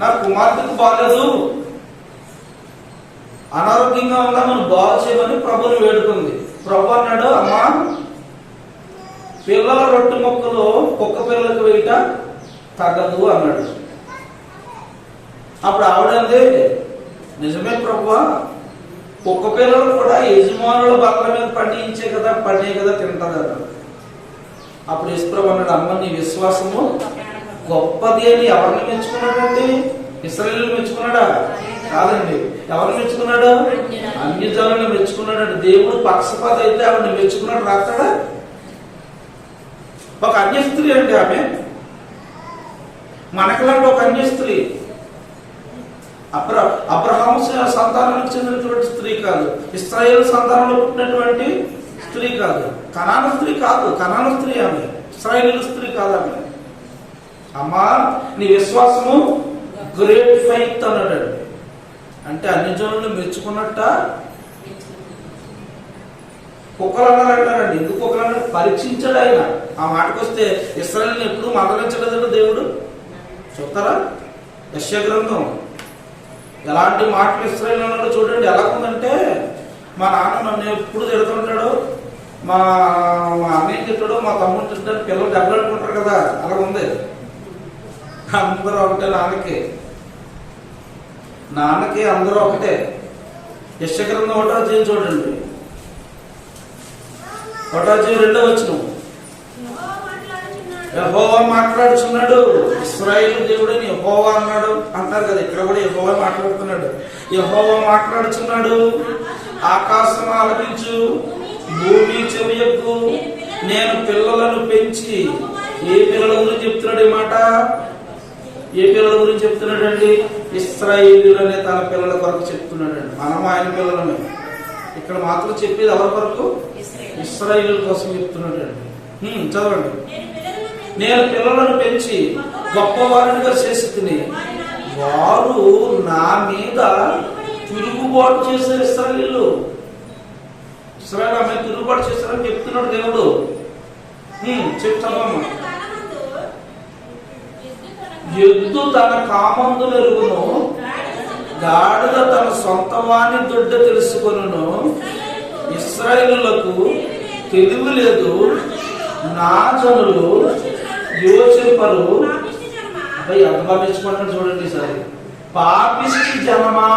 నా కుమార్తెకు బాగలేదు, అనారోగ్యంగా ఉందా, మనం బాగు చేయమని ప్రభుని వేడుకుంది. ప్రభు అన్నాడు, అమ్మా, పిల్లల రొట్టె మొక్కలు కుక్క పిల్లలకు వేయట తగ్గదు అన్నాడు. అప్పుడు ఆవిడంది, నిజమే ప్రభువా, కుక్క పిల్లలు కూడా యజమానుల బట్టల మీద పండించే కదా, పండే కదా తింటారు అన్నాడు. అప్పుడు యేసుప్రభు అన్నాడు, అమ్మ, నీ విశ్వాసము గొప్పది అని ఎవరిని మెచ్చుకున్నాడండి? ఇశ్రాయేలును మెచ్చుకున్నాడా? కాదండి. ఎవరిని మెచ్చుకున్నాడు? అన్యజనులను మెచ్చుకున్నాడు. దేవుడు పక్షపాత అయితే ఆవిడని మెచ్చుకున్నాడు రాస్తాడా? ఒక అన్య స్త్రీ అండి ఆమె, మనకలాంటి ఒక అన్య స్త్రీ. అబ్రహాము సంతానానికి చెందినటువంటి స్త్రీ కాదు, ఇశ్రాయేలు సంతానంలో పుట్టినటువంటి స్త్రీ కాదు, కనాను స్త్రీ కాదు. కనాను స్త్రీ ఆమె, ఇశ్రాయేలు స్త్రీ కాదు ఆమె. అమ్మా, నీ విశ్వాసము గ్రేట్ ఫెయిత్ అన్నాడు. అంటే అన్ని జనులను మెచ్చుకున్నట్ట. కుక్కలు అన్నారంటారండి. ఎందుకు కుక్కలు అన్నారు? పరీక్షించాడు ఆయన. ఆ మాటకు వస్తే ఇశ్రాయేలుని ఎప్పుడు మందలించలేదండి దేవుడు. చూస్తారా యెషయా గ్రంథం ఎలాంటి మాటలు ఇశ్రాయేలు అన్నాడో చూడండి. ఎలా ఉందంటే, మా నాన్న నన్ను ఎప్పుడు తిడుతుంటాడు, మా అన్నయ్య తిట్టాడు, మా తమ్ముడు తిట్టాడు, పిల్లలు దెబ్బలాడుకుంటారు కదా, అలా ఉంది. అందరూ ఒకటే, నాన్నకి అందరూ ఒకటే. యెషయా గ్రంథం 1వ అధ్యాయం చూడండి, 1వ అధ్యాయం 2వ వచనం. యెహోవా మాట్లాడుచున్నాడు, ఇశ్రాయేలు దేవుడని యెహోవా అన్నాడు అంటారు కదా, ఇక్కడ కూడా యెహోవా మాట్లాడుతున్నాడు. యెహోవా మాట్లాడుచున్నాడు, ఆకాశం ఆలకించు, భూమి చెవియొగ్గు, నేను పిల్లలను పెంచి. ఏ పిల్లల గురించి చెప్తున్నాడు ఈ మాట? ఏ పిల్లల గురించి చెప్తున్నాడండి? ఇశ్రాయేలీయులనే తన పిల్లల కొరకు చెప్తున్నాడండి. మనం ఆయన పిల్లలమే. ఇక్కడ మాత్రం చెప్పేది ఎవరి కొరకు? ఇశ్రాయేలీయుల కోసం చెప్తున్నాడండి. చదవండి. నేను పిల్లలను పెంచి గొప్పవారినిగా చేసి వారు నా మీద తిరుగుబాటు చేశారు. ఇశ్రాయేలు ఆమె తిరుగుబాటు చేశారని చెప్తున్నాడు దేవుడు. చెప్తామమ్మ. ఎద్దు తన కామందు నెరుగును, గాడిద తన సొంత వాణి దొడ్డ తెలుసుకొనును. ఇశ్రాయేలులకు తెలివి లేదు, నా జనులు యోచింపరు. అబ్బాయి ఎంత బాగా మెచ్చుకుంటాడు చూడండి. సరే, పాపిష్టి జనమా.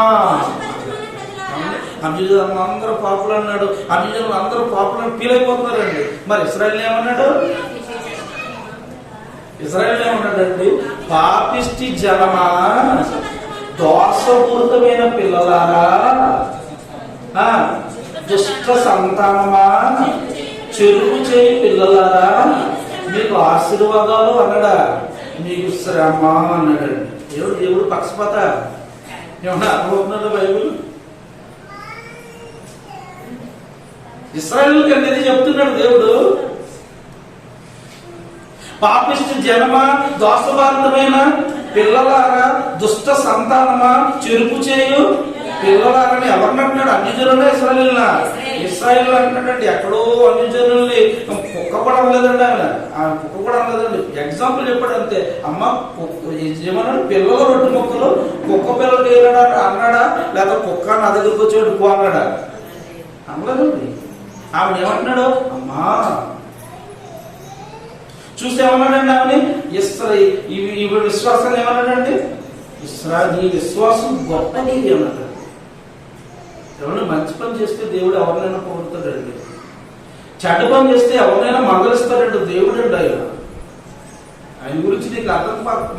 అన్యజనులు అందరూ పాపులు అన్నాడు. అన్యజనులు అందరూ పాపులు ఫీల్ అయిపోతున్నారండి. మరి ఇశ్రాయేలు ఏమన్నాడు? ఇశ్రాయేలు ఏమన్నాడండి? పాపిష్టి జనమా, దోషపూరితమైన పిల్లలారా, దుష్ట సంతానమా, చెరుపు చేయి పిల్లలారా, మీకు ఆశీర్వాదాలు అన్నాడా, మీకు శ్రమ అన్నాడండి. దేవుడు పక్షపాత ఏమన్నా అర్థమవుతుందా బైబిల్? ఇశ్రాయేలుకి అనేది చెప్తున్నాడు దేవుడు. పాపిష్టి జనమా, దోషభారితమైన పిల్లలారా, దుష్ట సంతానమా, చెరుపు చేయు పిల్లలారని ఎవరిని అంటున్నాడు? అన్యజనులే ఇశ్రాయేలునా? ఇశ్రాయేలు అంటున్నాడండి. ఎక్కడో అన్యజనుల్ని కుక్క కూడా అనలేదండి. ఆయన కుక్క కూడా అనలేదండి. ఎగ్జాంపుల్ చెప్పాడు అంతే. అమ్మ ఏమన్నాడు? పిల్లలు రొట్టె మొక్కలు కుక్క పిల్లలు వేయడా అన్నాడా, లేదా కుక్క నా దగ్గరకు వచ్చేవాడు పో అన్నాడా? అనలేదండి. ఆవిడ ఏమంటున్నాడు? అమ్మా చూసి ఏమన్నాడండి ఆమెని? ఈ విశ్వాసాన్ని ఏమన్నాడండి? నీ విశ్వాసం గొప్పది అన్నాడు. ఎవరైనా మంచి పని చేస్తే దేవుడు ఎవరినైనా పొగుడుతాడండి. చెడ్డ పని చేస్తే ఎవరినైనా మందలిస్తాడండి దేవుడు అండి. ఆయన గురించి నీకు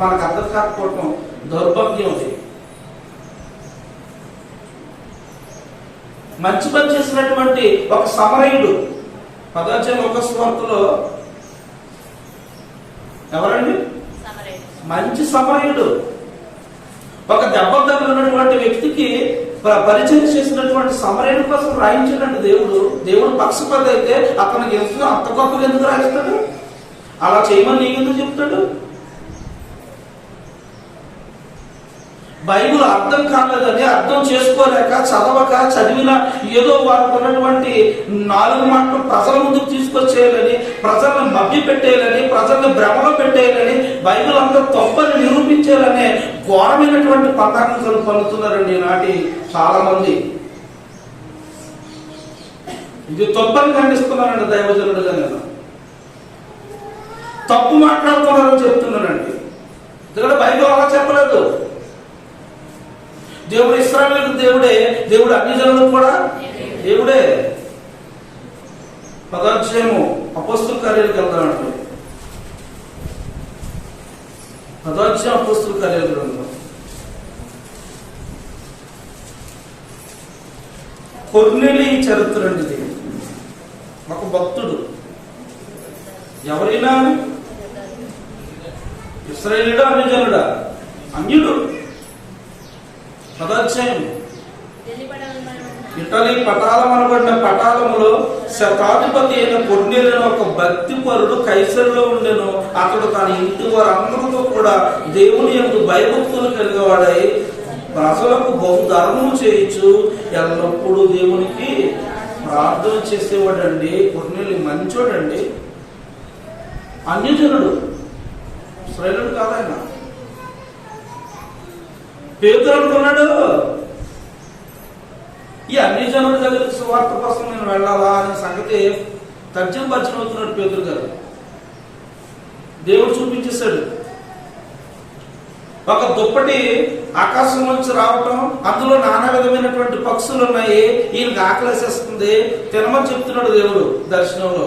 మనకు అర్థం కాకపోవటం దౌర్భాగ్యం అది. మంచి పని చేసినటువంటి ఒక సమరయుడు 10వ సువార్తలో ఎవరండి? మంచి సమరయుడు. ఒక దెబ్బ తగిలినటువంటి వ్యక్తికి పరిచయం చేసినటువంటి సమరయుడి కోసం రాయించాడండి దేవుడు. దేవుడు పక్షపాత అయితే అతనికి ఎందుకు అంత గొప్పగా ఎందుకు రాయిస్తాడు? అలా చేయమని నీకు ఎందుకు చెప్తాడు? బైబుల్ అర్థం కాలేదని, అర్థం చేసుకోలేక, చదవక, చదివిన ఏదో వారికి ఉన్నటువంటి 4 మాటలు ప్రజల ముందుకు తీసుకొచ్చేయాలని, ప్రజలను మభ్య పెట్టేయాలని, ప్రజల్ని భ్రమలో పెట్టేయాలని, బైబిల్ అంతా తప్పని నిరూపించేయాలనే ఘోరమైనటువంటి పతాకాలు పలుకుతున్నారండి నాటి చాలా మంది. ఇది తప్పని ఖండిస్తున్నానండి దైవజనుడుగా. నేను తప్పు మాట్లాడుతున్నారని చెప్తున్నానండి. ఎందుకంటే బైబిల్ అలా చెప్పలేదు. దేవుడు ఇశ్రాయేలుకు దేవుడే, దేవుడు అన్ని జనులకు కూడా దేవుడే. 10వ అధ్యాయము అపోస్తలుల కార్యాలకు వెళ్తామంటే 10వ అధ్యాయం అపోస్తలుల కార్యాల గ్రంథం. కొర్నేలి చరిత్ర అండి ఇది. ఒక భక్తుడు, ఎవరైనా ఇశ్రాయేలుడా అన్ని జనుడా? అన్యుడు. 10వ అధ్యాయం. ఇటలీ పటాలం అనబడిన పటాలములో శతాధిపతి అయిన కొర్నేలియను ఒక భక్తిపరుడు కైసరులో ఉండెను. అతడు తన ఇంటి వారందరితో కూడా దేవుని యందు భయభక్తులు కలిగేవాడై ప్రజలకు బహుధర్మము చేయించు ఎల్లప్పుడూ దేవునికి ప్రార్థన చేసేవాడండి. కొర్నేలి మంచోడండి, అన్యజనుడు, ఇశ్రాయేలుడు కాదాయన. పేతురు అనుకున్నాడు, ఈ అన్ని జనుల దగ్గరికి సువార్త కోసం నేను వెళ్ళాలా అనే సంగతి తర్జన భర్జన అవుతున్నాడు పేతురు గారు. దేవుడు చూపించేశాడు. ఒక దుప్పటి ఆకాశం నుంచి రావటం, అందులో నానా విధమైనటువంటి పక్షులు ఉన్నాయి. ఈయనకి ఆకలేసేస్తుంది, తినమని చెప్తున్నాడు దేవుడు దర్శనంలో.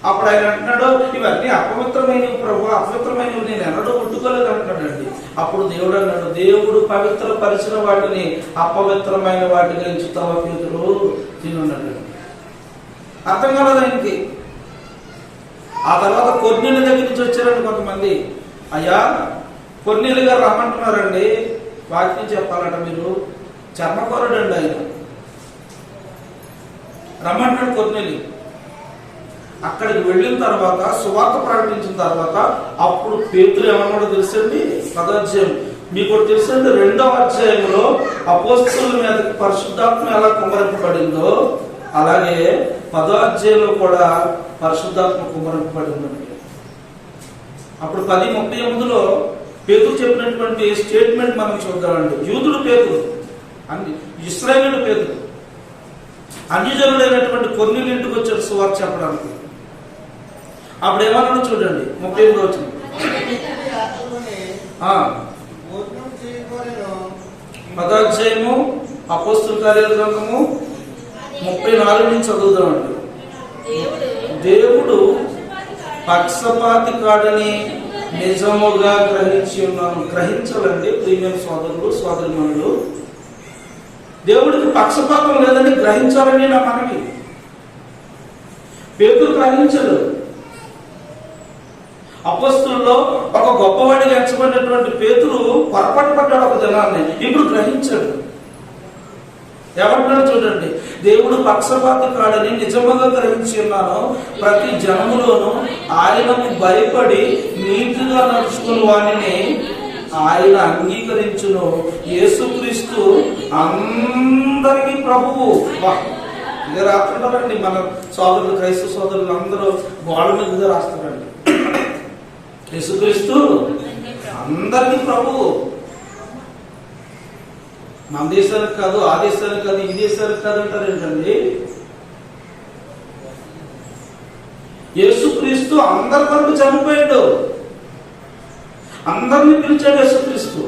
అప్పుడు ఆయన అంటున్నాడు, ఇవన్నీ అపవిత్రమైనవి ప్రభు, అపవిత్రమైనవి నేను ఎన్నడూ ముట్టుకోలేదు అంటున్నాడండి. అప్పుడు దేవుడు అన్నాడు, దేవుడు పవిత్రపరిచిన వాటిని అపవిత్రమైన వాటిగా ఎంచుతావా పేతురు? తినున్నాడు. అర్థం కాలేదు ఆయనకి. ఆ తర్వాత కొర్నేలి దగ్గర నుంచి వచ్చారండి కొంతమంది. అయ్యా కొర్నేలి గారు రమ్మంటున్నారండి, వాక్యం చెప్పాలట. మీరు చర్మకోరుడు అండి ఆయన. రమ్మంటున్నాడు కొర్నేలి. అక్కడికి వెళ్ళిన తర్వాత సువార్త ప్రకటించిన తర్వాత అప్పుడు పేతురు ఏమన్నాడో తెలుసండి? 10వ అధ్యాయం. మీకు తెలుసండి, 2వ అధ్యాయంలో అపోస్తలుల మీద పరిశుద్ధాత్మ ఎలా కుమ్మరింపబడిందో అలాగే 10వ అధ్యాయంలో కూడా పరిశుద్ధాత్మ కుమ్మరింపబడిందండి. అప్పుడు 10:38లో పేతురు చెప్పినటువంటి స్టేట్మెంట్ మనం చూద్దామండి. యూదుడు పేతురు, ఇశ్రాయేలుడు పేతురు, అన్యజనుడైనటువంటి కొర్నేలి ఇంటికి వచ్చాడు సువార్త చెప్పడానికి. అప్పుడు ఏమన్నాడు చూడండి, 38 వచ్చింది. 10వ అధ్యాయము అపోస్తలుల కార్యాల గ్రంథము 34 నుంచి చదువుదామండి. దేవుడు పక్షపాతి కాడని నిజముగా గ్రహించి ఉన్నాను. గ్రహించాలండి ప్రియమైన సోదరులు సోదరిమణులు. దేవుడికి పక్షపాతం లేదని గ్రహించాలని నా మనవి. పేతురు గ్రహించడు. అపొస్తలుల్లో ఒక గొప్పవాడిగా ఎంచబడినటువంటి పేతురు పొరపాటు పడ్డాడు ఒక దినాన్ని. ఇప్పుడు గ్రహించాడు. ఏమంటున్నాడు చూడండి, దేవుడు పక్షపాతి కాడని నిజముగా గ్రహించి ఉన్నాను. ప్రతి జనములోను ఆయనకు భయపడి నీతిగా నడుచుకుని వారిని ఆయన అంగీకరించును. యేసుక్రీస్తు అందరికీ ప్రభువు. ఇదే రాస్తున్నారండి మన సోదరులు, క్రైస్తవ సోదరులు అందరూ గోడ మీద రాస్తున్నారండి. యేసుక్రీస్తు అందరికీ ప్రభువు. మన దేశానికి కాదు, ఆ దేశానికి కాదు, ఈ దేశానికి కాదు అంటారు ఏంటండి? యేసుక్రీస్తు అందరి వరకు చనిపోయాడు. అందరినీ పిలిచాడు యేసుక్రీస్తు.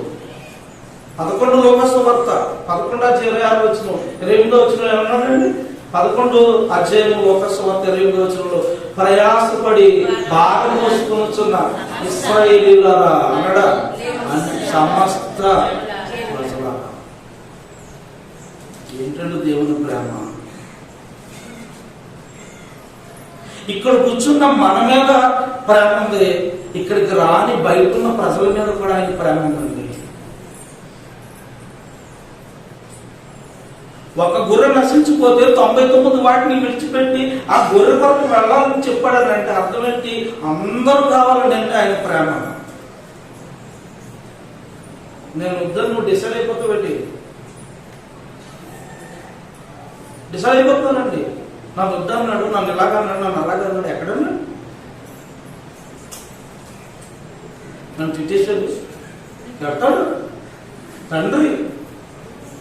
11 లోకాసు వార్త 11:26 ఏమన్నాడండి? 11 అధ్యాయం లోకాసు వార్త 28 ప్రయాసపడి భారం మోసుకొనుచున్న ఇశ్రాయేలీయులారా అనడా సమస్త ప్రజలారా. ఏంటంటే దేవుని ప్రేమ. ఇక్కడ కూర్చున్న మన మీద ప్రేమ ఉంది, ఇక్కడికి రాని బయట ఉన్న ప్రజల మీద కూడా ఆయన ప్రేమ ఉంది. ఒక గొర్రె నశించిపోతే 99 వాటిని విడిచిపెట్టి ఆ గొర్రె కొరకు వెళ్ళాలని చెప్పాడనంటే అర్థం ఏంటి? అందరూ కావాలని అంటే ఆయన ప్రేమ. నేను వద్దని నువ్వు డిసైడ్ అయిపోతావేంటి? డిసైడ్ అయిపోతానండి. నన్ను వద్దన్నాడు, నన్ను ఇలాగన్నాడు, నన్ను అలాగన్నాడు. ఎక్కడన్నా నన్ను తిట్టేసాడు పెడతాడు తండ్రి.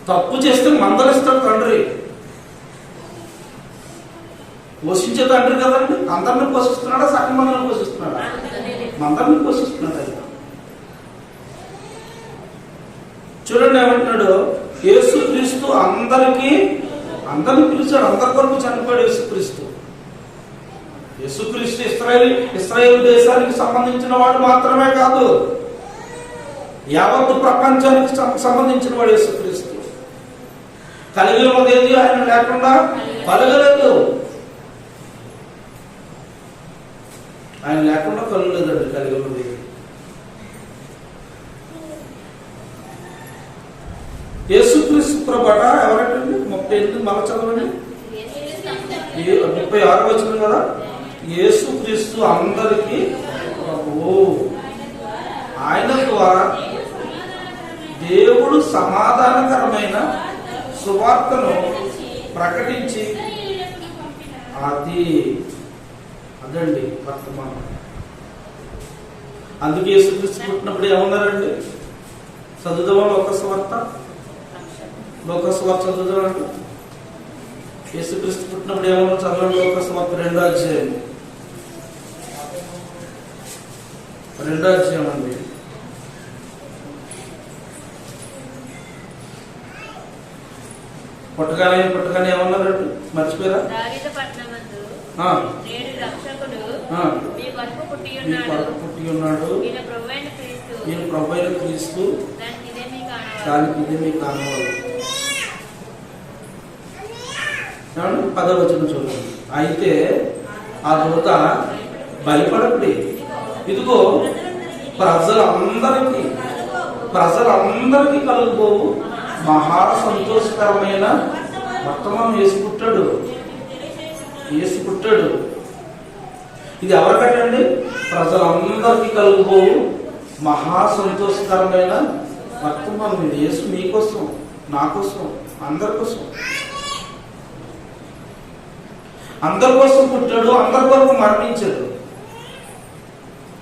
తప్పు చేస్తే మందలిస్తాడు తండ్రి. పోషించే తండ్రి కదండి. అందరిని పోషిస్తున్నాడా? సగం మందిని పోషిస్తున్నాడా? మందరిని పోషిస్తున్నాడు ఆయన. చూడండి ఏమంటున్నాడు, యేసుక్రీస్తు అందరిని పిలిచాడు. అందరి కొరకు చనిపోయాడు యేసుక్రీస్తు. యేసుక్రీస్తు ఇశ్రాయేలు దేశానికి సంబంధించిన వాడు మాత్రమే కాదు, యావత్తు ప్రపంచానికి సంబంధించిన వాడు యేసుక్రీస్తు. కలిగి ఉన్నదేది ఆయన లేకుండా కలగలేదు. ఆయన లేకుండా కలగలేదండి కలిగి ఉన్నది. యేసుక్రీస్తు ప్రభట ఎవరంటే 38 మళ్ళా చదవండి. 36 వచనం కదా. యేసుక్రీస్తు అందరికీ ప్రభువు. ఆయన ద్వారా దేవుడు సమాధానకరమైన సువార్తను ప్రకటించి అదండి వర్తమానం. అందుకే యేసుక్రీస్తు పుట్టినప్పుడు ఏమన్నారండి? చదువుదామా లోకస్వార్త చదువుదామండి. యేసుక్రీస్తు పుట్టినప్పుడు ఏమన్నా చదవండి. లోకస్వార్త 2వ అధ్యాయం అండి. పుట్టగానే ఏమన్నారండి? మర్చిపోయారా? పుట్టి ఉన్నాడు, ఈయన ప్రభువైన క్రీస్తు, దానికి ఇదే మీకు కానవాలి. 10వ వచనం చూడండి. అయితే ఆ దూత భయపడకుడి, ఇదిగో ప్రజలందరికీ కలుగుబోవు మహా సంతోషకరమైన వర్తమానం యేసు పుట్టాడు. ఇది ఎవరికంటే ప్రజలందరికీ కలుగుబోవు మహా సంతోషకరమైన వర్తమానం. ఇది యేసు మీకోసం, నా కోసం, అందరి కోసం పుట్టాడు. అందరి కొరకు మరణించాడు.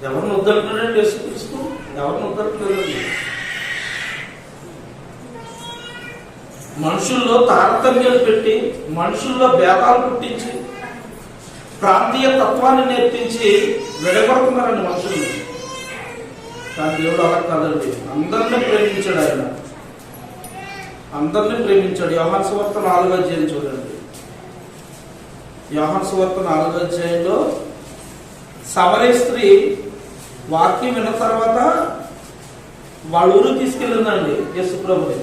ఎవరిని వద్దలుతున్నాడండి యేసుక్రీస్తు? ఎవరిని వద్దలుతున్నాడండి? మనుషుల్లో తారతమ్యాలు పెట్టి, మనుషుల్లో భేదాలు పుట్టించి, ప్రాంతీయ తత్వాన్ని నేర్పించి విడగొడుతున్నారండి మనుషుల్ని. కానీ దేవుడు అలా కాదండి. అందరినీ ప్రేమించాడు ఆయన. యోహాను సువార్త 4వ అధ్యాయం చూడండి. యోహాను సువార్త 4వ అధ్యాయంలో సమరయ స్త్రీ వాక్యం విన్న తర్వాత వాళ్ళ ఊరు తీసుకెళ్ళిందండి యేసు ప్రభుని.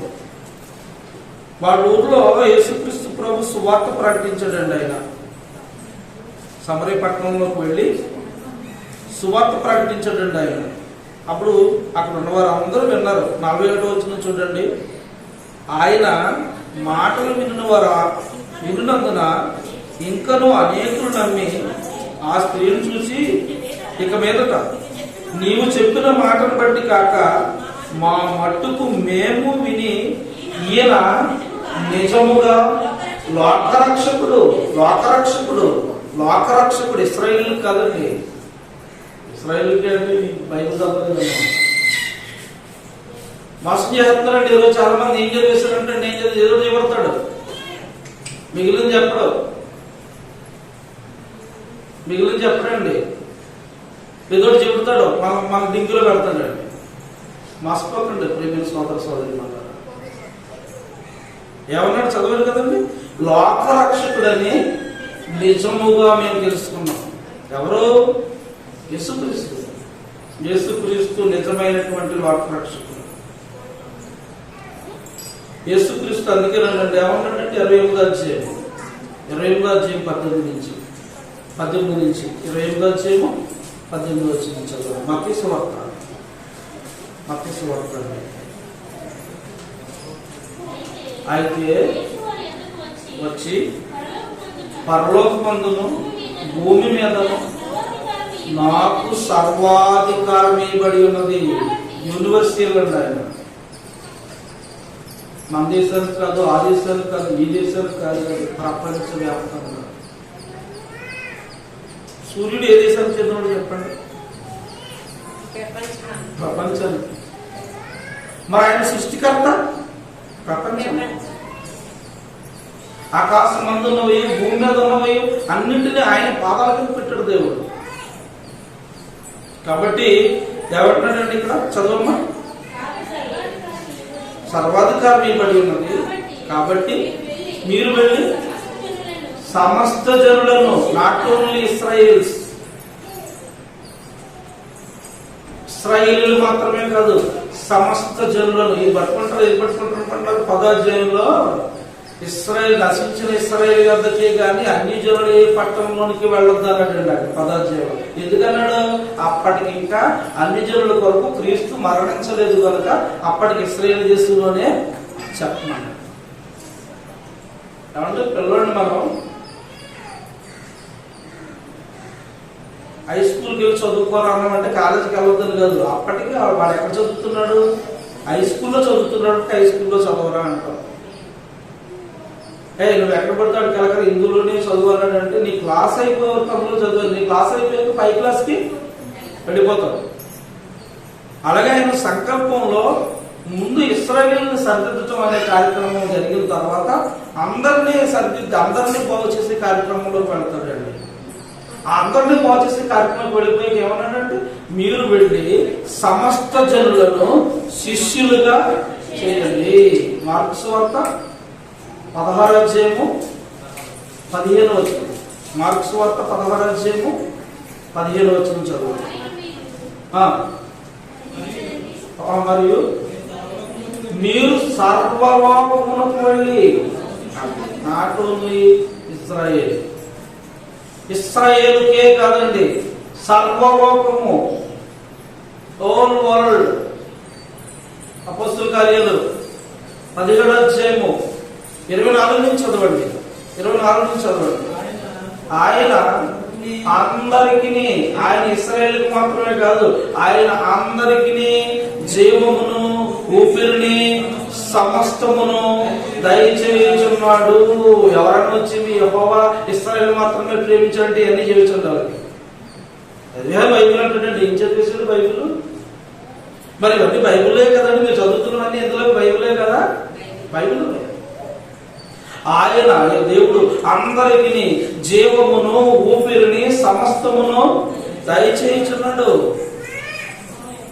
వాళ్ళ ఊర్లో యేసుక్రీస్తు ప్రభు సువార్త ప్రకటించాడండి. ఆయన సమరయ పట్టణంలోకి వెళ్ళి సువార్త ప్రకటించాడండి ఆయన. అప్పుడు అక్కడ ఉన్నవారు అందరూ విన్నారు. 41వ వచనం చూడండి. ఆయన మాటలు విన్నందున ఇంకనూ అనేకులు నమ్మి ఆ స్త్రీని చూసి, ఇక మీదట నీవు చెప్పిన మాటను బట్టి కాక మా మట్టుకు మేము విని ఈయన నిజముగా లోకరక్షకుడు ఇశ్రాయేలు కాదండి. ఇశ్రాయేలుకి అంటే బైబిల్ చదవలేదు. మోసం చేస్తున్నారండి. ఈరోజు చాలా మంది ఏం చదివేశారంటే నేను చదివి ఏదో చేయబడతాడు, మిగిలిన చెప్పడండి. ఏదో చెబుతాడు, మన దింకులో పెడతాడండి. మర్చిపోకండి ప్రేమ సోదర సోదరి మన ఏమన్నాడు చదవరు కదండి. లోకరక్షకుడని నిజముగా మేము తెలుసుకున్నాం. ఎవరు? యేసుక్రీస్తు నిజమైనటువంటి లోకరక్షకుడు. యేసుక్రీస్తు అందుకే రండి ఏమన్నాడంటే 28వ అధ్యాయం 18 నుంచి 28వ అధ్యాయము 18 వచ్చింది చదువు. మత్తయి సువార్త అయితే వచ్చి పరలోకమందును భూమి మీదను నాకు సర్వాధికారం ఇవ్వబడి ఉన్నది. యూనివర్సిటీలు అండి ఆయన. మన దేశానికి కాదు, ఆ దేశానికి కాదు, ఈ దేశానికి కాదు, ప్రపంచ వ్యాప్తంగా. సూర్యుడు ఏ దేశానికి చెందినవాడు చెప్పండి? ప్రపంచానికి. మరి ఆయన సృష్టికర్త ప్రపంచం. ఆకాశం మందు ఉన్నవి, భూమి మీద ఉన్నవి అన్నింటినీ ఆయన పాదాల కింద పెట్టాడు దేవుడు. కాబట్టి ఏమంటున్నాడండి ఇక్కడ చదవమ్మా? సర్వాధికారం ఇవ్వబడి ఉన్నది. కాబట్టి మీరు వెళ్ళి సమస్త జనులను, నాట్ ఓన్లీ ఇశ్రాయేలీయులు మాత్రమే కాదు, సమస్త జనులను. ఇది పట్టుకుంటారు 10వ అధ్యాయంలో ఇశ్రాయేల్ నశించిన ఇశ్రాయేల్ వద్దకే గాని అన్ని జనులు ఏ పట్టణంలోనికి వెళ్ళొద్దు అన్నాడండి 10వ అధ్యాయంలో. ఎందుకన్నాడు? అప్పటికి ఇంకా అన్ని జనుల కొరకు క్రీస్తు మరణించలేదు కనుక అప్పటికి ఇశ్రాయేల్ దేశంలోనే చెప్పమన్నాడు. ఏమంటే పిల్లల్ని మనం హై స్కూల్కి వెళ్ళి చదువుకోవాలన్నామంటే కాలేజీకి వెళ్ళొద్దని కాదు. అప్పటికి వాడు ఎక్కడ చదువుతున్నాడు? హై స్కూల్లో చదువుతున్నాడు. హై స్కూల్లో చదవరా అంటాం. నువ్వు ఎక్కడ పడతాడు కలకర హిందువులోనే చదువున్నాడంటే నీ క్లాస్ అయిపోయే అందులో చదువు. నీ క్లాస్ అయిపోయాక పై క్లాస్కి వెళ్ళిపోతావు. అలాగే ఆయన సంకల్పంలో ముందు ఇశ్రాయేలుని సరిదిద్దటం అనే కార్యక్రమం జరిగిన తర్వాత అందరినీ బాగు చేసే కార్యక్రమంలోకి వెళ్తాడండి. అందరినీ బాగు చేసే కార్యక్రమం వెళ్ళిపోయి ఏమన్నాడంటే మీరు వెళ్ళి సమస్త జనులను శిష్యులుగా చేయండి. మార్కు సువార్త 16వ అధ్యాయము 15వ వచనం. మార్కు సువార్త 16వ అధ్యాయము 15వ వచనం చదువు. మరియు మీరు సర్వలోకమునకు వెళ్ళి, నాట్ ఓన్లీ ఇశ్రాయేలుకే కాదండి, సర్వలోకము, హోల్ వరల్డ్. అపోస్తలుల కార్యాలు 17వ అధ్యాయము 24 నుంచి చదవండి. ఆయన అందరికీ, ఆయన ఇశ్రాయేలుకు మాత్రమే కాదు, ఆయన అందరికీ జీవమును, ఊపిరిని, సమస్తమును దయచేయుచున్నాడు. ఎవరన్నా వచ్చి మీ యెహోవా ఇశ్రాయేలు మాత్రమే ప్రేమించండి అన్ని జీవించండి వాళ్ళకి. అదే బైబిల్ అంటుండండి. ఏం చదివేసాడు బైబిల్? మరి ఇవన్నీ బైబిలే కదండి. మీరు చదువుతున్నవన్నీ ఎందులో బైబిలే కదా. బైబిల్ ఆయన దేవుడు అందరికీ జీవమును, ఊపిరిని, సమస్తమును దయచేయుచున్నాడు.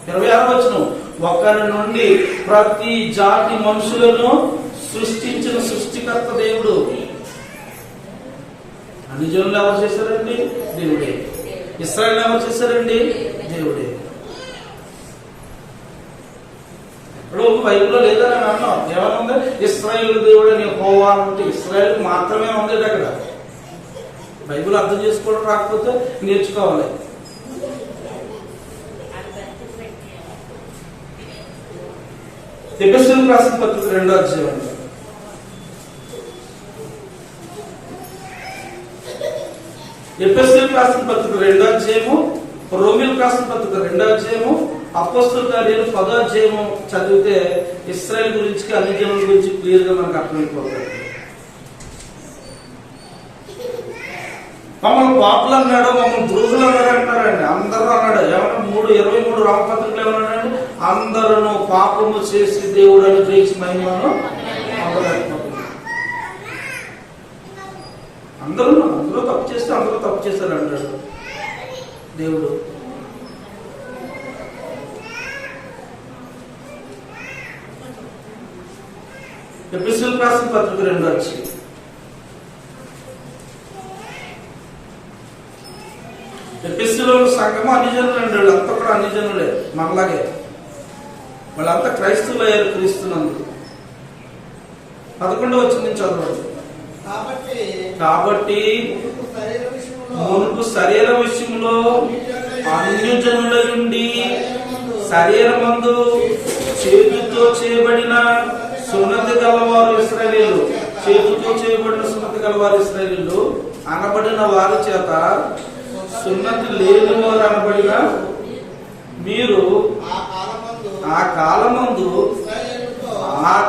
26వ వచనం. ఒకరి నుండి ప్రతి జాతి మనుషులను సృష్టించిన సృష్టికర్త దేవుడు. అన్ని జనులు ఎవరు చేశారండి? దేవుడే. ఇశ్రాయేలు ఎవరు చేశారండి? దేవుడే. బైబిల్లో లేదని అని అన్నాం. ఏమైనా ఉంది? ఇశ్రాయేలు దేవుడు అని యెహోవా అంటే ఇశ్రాయేల్ మాత్రమే ఉంది అక్కడ. బైబిల్ అర్థం చేసుకోవడం రాకపోతే నేర్చుకోవాలి. ఎఫెసీయులకు రాసిన పత్రిక 2వ అధ్యాయం. ఎఫెసీయులకు రాసిన పత్రిక 2వ అధ్యాయము, రోమీయులకు రాసిన పత్రిక 2వ అధ్యాయము, అపోస్తలుల కార్యాలు 10వ అధ్యాయము చదివితే ఇశ్రాయేల్ గురించి అన్ని జనుల గురించి క్లియర్ గా మనకు అర్థమైపోతుంది. మమ్మల్ని పాపులు అన్నాడు, మమ్మల్ని ద్రోహులు అన్నాడు అంటారండి. అందరూ అన్నాడు. ఏమన్నా 23 రామపత్రికలు ఏమన్నాడు? అందరూ పాపము చేసి దేవుడు అనుగ్రహించి మహిమను అందరూ తప్పు చేస్తే అందరూ తప్పు చేశారు అంటాడు దేవుడు. ఎఫెసీయులకు రాసిన పత్రిక 2వ అధ్యాయం. ఎఫెసీయులో సంఘము అన్ని జనులు అండి. వాళ్ళంతా కూడా అన్ని జనులే, మనలాగే. వాళ్ళంతా క్రైస్తవులు అయ్యారు క్రీస్తునందు. 11వ వచనం చదవండి. కాబట్టి మునుపు శరీర విషయంలో అన్యజనుల నుండి శరీరమందు చేతితో చేయబడిన సున్నతి గలవారు ఇశ్రాయేలీయులు, చేతితో చేయబడిన సున్నతి గలవారు ఇశ్రాయేలీయులు అనబడిన వారి చేత సున్నతి లేని వారు అనబడిన మీరు ఆ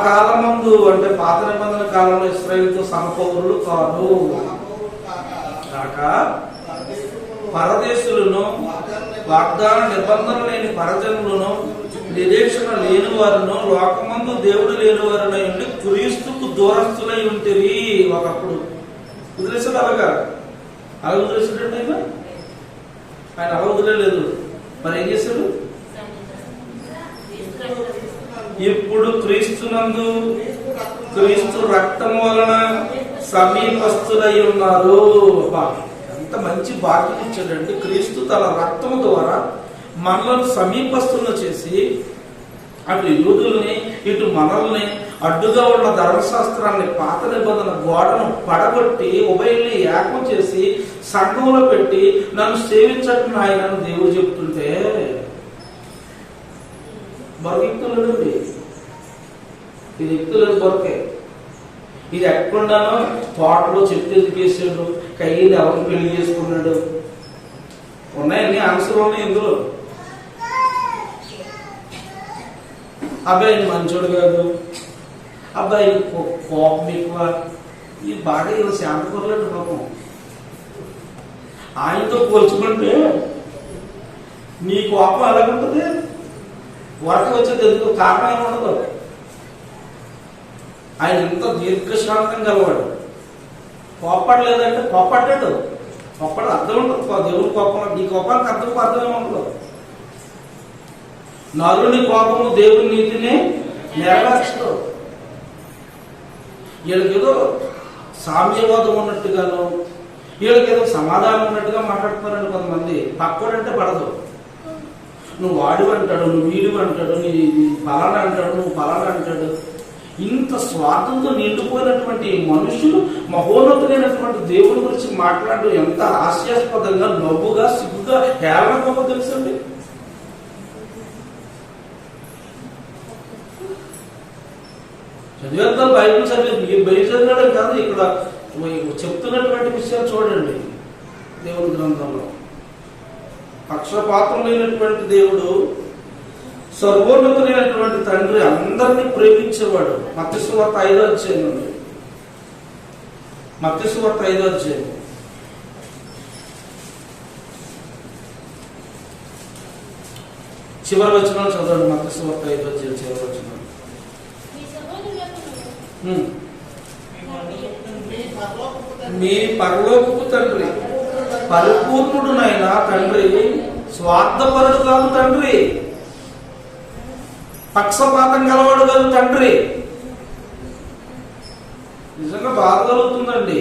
కాలమందు అంటే పాత నిబంధన కాలంలో ఇశ్రాయేలుతో సమపౌరులు కాదు కాక పరదేశులను, వాగ్దాన నిబంధన లేని పరజనులను, నిరీక్షణ లేని వారును, లోకమందు దేవుడు లేని వారునై ఉండి క్రీస్తుకు దూరస్తులై ఉంటిరి. ఒకప్పుడు వదిలేసాడు. అలా వదిలేసాడండి ఆయన అలా వదిలేదు. మరి ఏం చేశాడు? ఇప్పుడు క్రీస్తునందు క్రీస్తు రక్తం వలన సమీపస్తులై ఉన్నారు. ఎంత మంచి భాగ్యం ఇచ్చాడండి. క్రీస్తు తన రక్తము ద్వారా మనలను సమీపస్తులను చేసి అటు యూదుల్ని ఇటు మనల్ని అడ్డుగా ఉన్న ధర్మశాస్త్రాన్ని, పాత నిబంధన గోడను పడగొట్టి ఉభయుల్ని ఏకం చేసి సంఘంలో పెట్టి నన్ను సేవించటం ఆయన దేవుడు చెప్తుంటే బొరకెక్కులేదండి. ఇది ఎక్కులేదు బొరకే. ఇది ఎక్కడున్నానో తోటలో చెట్టు ఎదిగేసాడు, కయ్యని ఎవరిని పెళ్లి చేసుకున్నాడు, ఉన్నాయన్ని ఆన్సర్ ఉన్నాయి ఇందులో. అబ్బాయి మంచోడు కాదు, అబ్బాయి కోపం ఎక్కువ. ఈ బాగా ఇలా శాంతపరలేదు పాపం. ఆయనతో పోల్చుకుంటే నీ కోపం ఎలాగుంటుంది? వరక వచ్చేది ఎందుకు కారణం ఏమి ఉండదు. ఆయన ఎంత దీర్ఘశాంతం గలవాడు. కోపడలేదంటే కోపడ్డాడు. కోపడ అర్థం ఉంటుంది. దేవుని కోపం, నీ కోపానికి అర్థం ఏముండదు. నరుని కోపము దేవుని నీతిని నెరవేర్చదు. వీళ్ళకేదో సామ్యవాదం ఉన్నట్టుగాను, వీళ్ళకేదో సమాధానం ఉన్నట్టుగా మాట్లాడుతున్నారండి కొంతమంది. పక్కోడంటే పడదు. నువ్వు వాడు అంటాడు, నువ్వు వీడు అంటాడు, నీ ఫలానా అంటాడు, నువ్వు ఫలానా అంటాడు. ఇంత స్వార్థంతో నిండిపోయినటువంటి మనుషులు మహోన్నతులైనటువంటి దేవుడి గురించి మాట్లాడడం ఎంత హాస్యాస్పదంగా, నవ్వుగా, సిగ్గుగా, హేళనగా తెలుసండి. చదివేద్దాం బైబిల్ చదివి బయట చదివడం కాదు, ఇక్కడ చెప్తున్నటువంటి విషయాలు చూడండి. దేవుని గ్రంథంలో పక్షపాతం లేనటువంటి దేవుడు, సర్వోన్నతులైనటువంటి తండ్రి అందరినీ ప్రేమించేవాడు. మత్తయి సువార్త 5వ అధ్యాయం నుండి, మత్తయి సువార్త 5వ అధ్యాయం చివరి వచనాలు చదవండి. మత్తయి సువార్త 5వ అధ్యాయం చివరి వచనాలు. మీ పరలోకపు తండ్రి పరిపూర్ణుడునైన తండ్రి, స్వార్థపరుడు కాదు తండ్రి, పక్షపాతం గలవాడు కాదు తండ్రి. నిజంగా బాధ కలుగుతుందండి.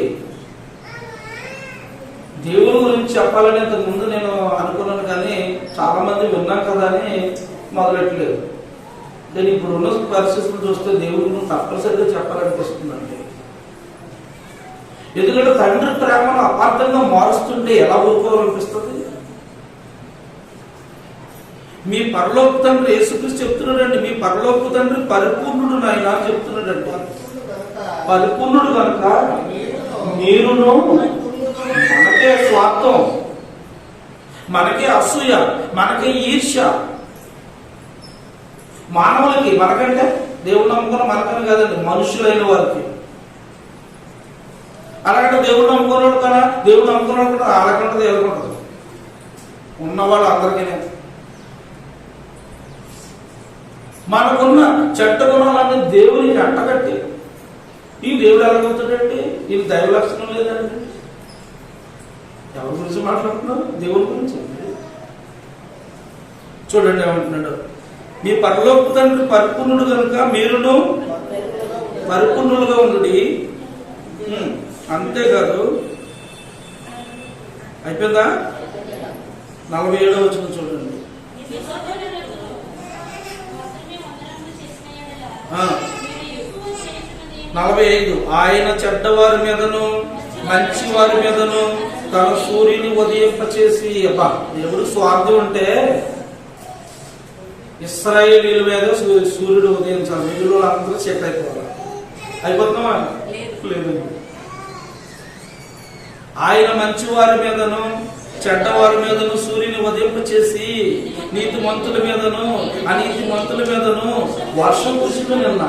దేవుని గురించి చెప్పాలని ఇంతకు ముందు నేను అనుకున్నాను, కానీ చాలా మంది విన్నాం కదా అని మొదలెట్టలేదు. కానీ ఇప్పుడు ఉన్న పరిస్థితులు చూస్తే దేవుడిని తప్పనిసరిగా చెప్పాలనిపిస్తుందండి. ఎందుకంటే తండ్రి ప్రేమను అపార్థంగా మారుస్తుంటే ఎలా ఊరుకోవాలనిపిస్తుంది? మీ పరలోక తండ్రి యేసుక్రీస్తు చెప్తున్నాడండి, మీ పరలోక తండ్రి పరిపూర్ణుడు నాయన అని చెప్తున్నాడండి. పరిపూర్ణుడు కనుక మీరును, మనకే స్వార్థం, మనకే అసూయ, మనకే ఈర్ష్య, మానవులకి, మనకంటే దేవుడు నమ్ముకున్న మనకని కాదండి, మనుషులైన వారికి. అలాగంటే దేవుడు నమ్ముకున్నాడు కదా, దేవుడు నమ్ముకున్నాడు కూడా అలాగంటది ఎదుర్కొంటుంది ఉన్నవాళ్ళు అందరికీ. మనకున్న చెడ్డ గుణాలన్నీ దేవునికి అంటగట్టి ఈ దేవుడు ఎలాగవుతాడండి? ఇది దైవ లక్షణం లేదండి. ఎవరి గురించి మాట్లాడుతున్నారు? దేవుడి గురించి. చూడండి ఏమంటున్నాడు, మీ పరలోక తండ్రి పరిపూర్ణుడు కనుక మీరును పరిపూర్ణులుగా ఉండు. అంతేకాదు, అయిపోయిందా? 47వ వచనం చూడండి. 45 ఆయన చెడ్డవారి మీదను మంచి వారి మీదను తన సూర్యుని ఉదయింపచేసి. అబ్బా, దేవుడు స్వార్థం ఉంటే ఇశ్రాయేలీయుల మీద సూర్యుడు ఉదయించాలి, మిగిలిన అందరూ సెట్ అయిపోవాలి. అయిపోతున్నావా? లేదు. ఆయన మంచి వారి మీదను చెడ్డవారి మీదను సూర్యుని ఉదయింపచేసి నీతి మంతుల మీదను అనీతి మంతుల మీదను వర్షం కురుస్తుంది. నిన్న